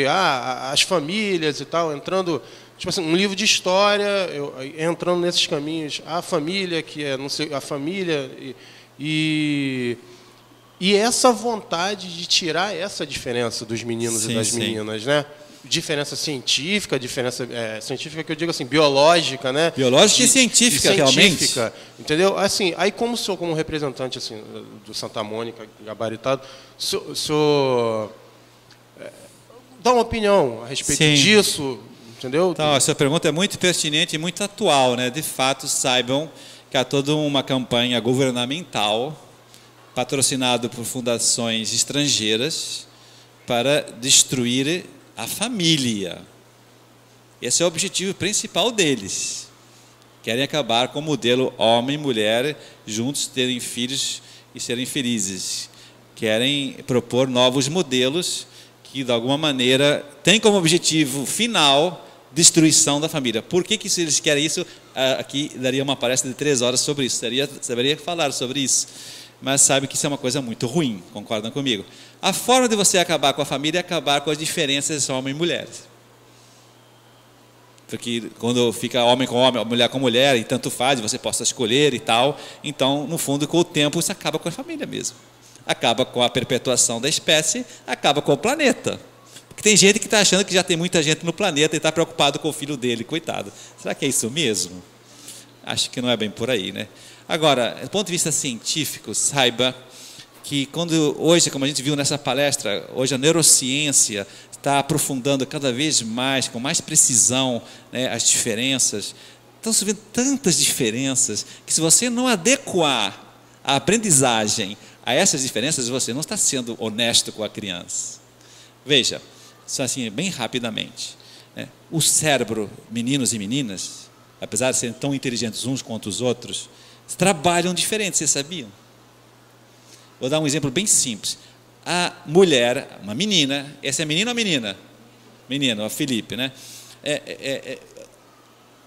as famílias e tal, entrando... Tipo assim, um livro de história, entrando nesses caminhos, a família, que é, não sei, a família... E essa vontade de tirar essa diferença dos meninos e das meninas, né? Diferença científica, científica que eu digo assim, biológica, né? Biológica e científica, realmente. Entendeu? Assim, aí como sou como representante assim do Santa Mônica, gabaritado, sou dá uma opinião a respeito disso, entendeu? Então, a sua pergunta é muito pertinente e muito atual, né? De fato, saibam que há toda uma campanha governamental patrocinado por fundações estrangeiras para destruir a família. Esse é o objetivo principal deles. Querem acabar com o modelo homem e mulher juntos terem filhos e serem felizes. Querem propor novos modelos que, de alguma maneira, têm como objetivo final destruição da família. Por que eles querem isso? Aqui daria uma palestra de 3 horas sobre isso. Deveria falar sobre isso. Mas sabe que isso é uma coisa muito ruim, concordam comigo? A forma de você acabar com a família é acabar com as diferenças de homem e mulher. Porque quando fica homem com homem, mulher com mulher, e tanto faz, você possa escolher e tal, então, no fundo, com o tempo, isso acaba com a família mesmo. Acaba com a perpetuação da espécie, acaba com o planeta. Porque tem gente que está achando que já tem muita gente no planeta e está preocupado com o filho dele, coitado. Será que é isso mesmo? Acho que não é bem por aí, né? Agora, do ponto de vista científico, saiba que hoje, como a gente viu nessa palestra, hoje a neurociência está aprofundando cada vez mais, com mais precisão, né, as diferenças. Estão se vendo tantas diferenças que, se você não adequar a aprendizagem a essas diferenças, você não está sendo honesto com a criança. Veja, só assim, bem rapidamente, né, o cérebro, meninos e meninas, apesar de serem tão inteligentes uns quanto os outros, trabalham diferente, vocês sabiam? Vou dar um exemplo bem simples. A mulher, uma menina, essa é menina ou menina? Menina, a Felipe, né?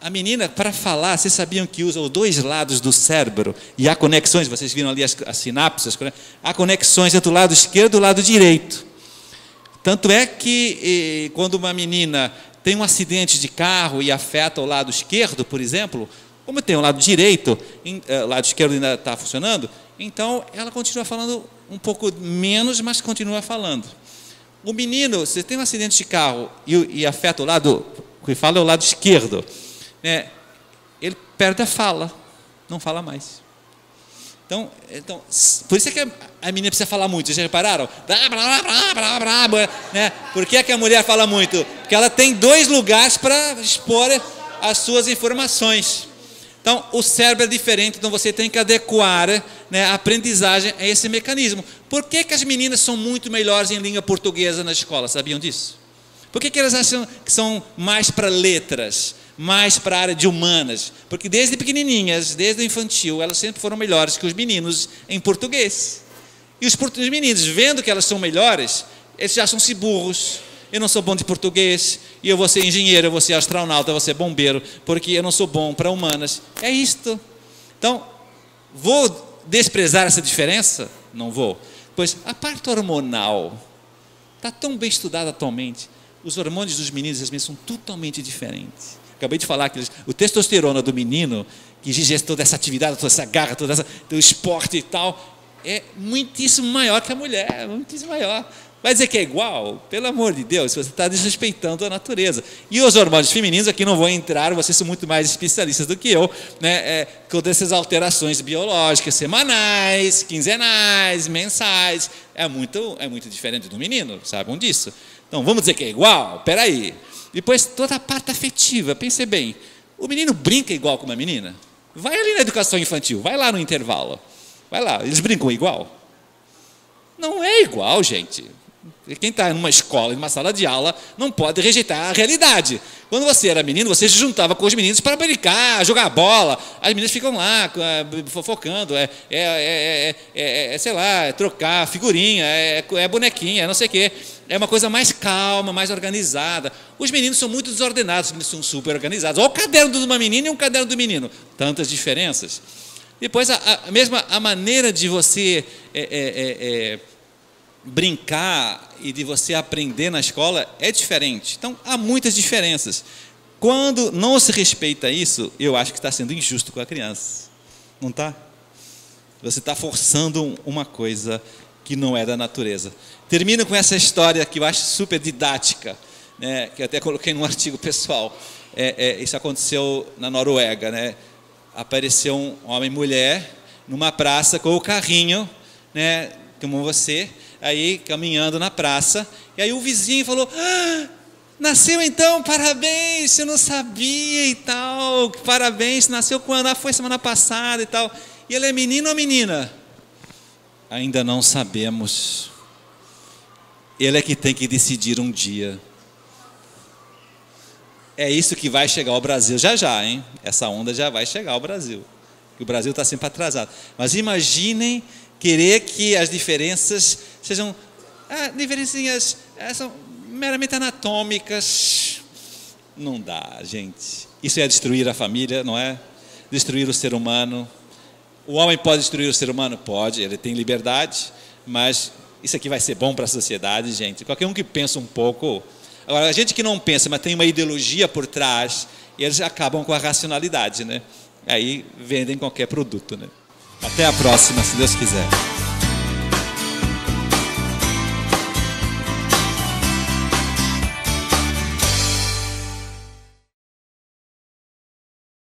A menina, para falar, vocês sabiam que usa os 2 lados do cérebro e há conexões, vocês viram ali as sinapses, há conexões entre o lado esquerdo e o lado direito. Tanto é que quando uma menina tem um acidente de carro e afeta o lado esquerdo, por exemplo, como tem o lado direito, o lado esquerdo ainda está funcionando, então ela continua falando um pouco menos, mas continua falando. O menino, se tem um acidente de carro e afeta o lado, que fala é o lado esquerdo, né, ele perde a fala, não fala mais. Então, por isso é que a menina precisa falar muito, vocês já repararam? Né? Por que é que a mulher fala muito? Porque ela tem 2 lugares para expor as suas informações. Então, o cérebro é diferente, então você tem que adequar, né, a aprendizagem a esse mecanismo. Por que as meninas são muito melhores em língua portuguesa na escola? Sabiam disso? Por que elas acham que são mais para letras, mais para a área de humanas? Porque desde pequenininhas, desde o infantil, elas sempre foram melhores que os meninos em português. E os meninos, vendo que elas são melhores, eles já acham-se burros. Eu não sou bom de português, e eu vou ser engenheiro, eu vou ser astronauta, eu vou ser bombeiro, porque eu não sou bom para humanas. É isto. Então, vou desprezar essa diferença? Não vou. Pois a parte hormonal está tão bem estudada atualmente. Os hormônios dos meninos e das meninas são totalmente diferentes. Acabei de falar que o testosterona do menino, que exige toda essa atividade, toda essa garra, todo o esporte e tal, é muitíssimo maior que a mulher, muitíssimo maior. Vai dizer que é igual? Pelo amor de Deus, você está desrespeitando a natureza. E os hormônios femininos, aqui não vou entrar, vocês são muito mais especialistas do que eu, né? Com essas alterações biológicas, semanais, quinzenais, mensais, é muito diferente do menino, sabem disso? Então, vamos dizer que é igual? Espera aí. Depois, toda a parte afetiva, pense bem, o menino brinca igual com uma menina? Vai ali na educação infantil, vai lá no intervalo, vai lá, eles brincam igual? Não é igual, gente. Quem está numa escola, numa sala de aula, não pode rejeitar a realidade. Quando você era menino, você se juntava com os meninos para brincar, jogar bola. As meninas ficam lá, fofocando, sei lá, trocar figurinha, bonequinha, não sei o quê. É uma coisa mais calma, mais organizada. Os meninos são muito desordenados, os meninos são super organizados. Olha o caderno de uma menina e um caderno do menino. Tantas diferenças. Depois, a maneira de você brincar e de você aprender na escola é diferente. Então, há muitas diferenças. Quando não se respeita isso, eu acho que está sendo injusto com a criança. Não está? Você está forçando uma coisa que não é da natureza. Termino com essa história que eu acho super didática, né, que eu até coloquei num artigo pessoal. Isso aconteceu na Noruega, né? Apareceu um homem e mulher numa praça com o carrinho, né, como você, aí caminhando na praça, e aí o vizinho falou: nasceu então, parabéns, eu não sabia e tal, parabéns, nasceu quando? Foi semana passada e tal. E ele é menino ou menina? Ainda não sabemos. Ele é que tem que decidir um dia. É isso que vai chegar ao Brasil já, hein? Essa onda já vai chegar ao Brasil. O Brasil está sempre atrasado. Mas imaginem querer que as diferenças sejam diferencinhas são meramente anatômicas. Não dá, gente. Isso é destruir a família, não é? Destruir o ser humano. O homem pode destruir o ser humano? Pode, ele tem liberdade, mas isso aqui vai ser bom para a sociedade, gente. Qualquer um que pensa um pouco. Agora, a gente que não pensa, mas tem uma ideologia por trás, eles acabam com a racionalidade, né? Aí vendem qualquer produto, né? Até a próxima, se Deus quiser.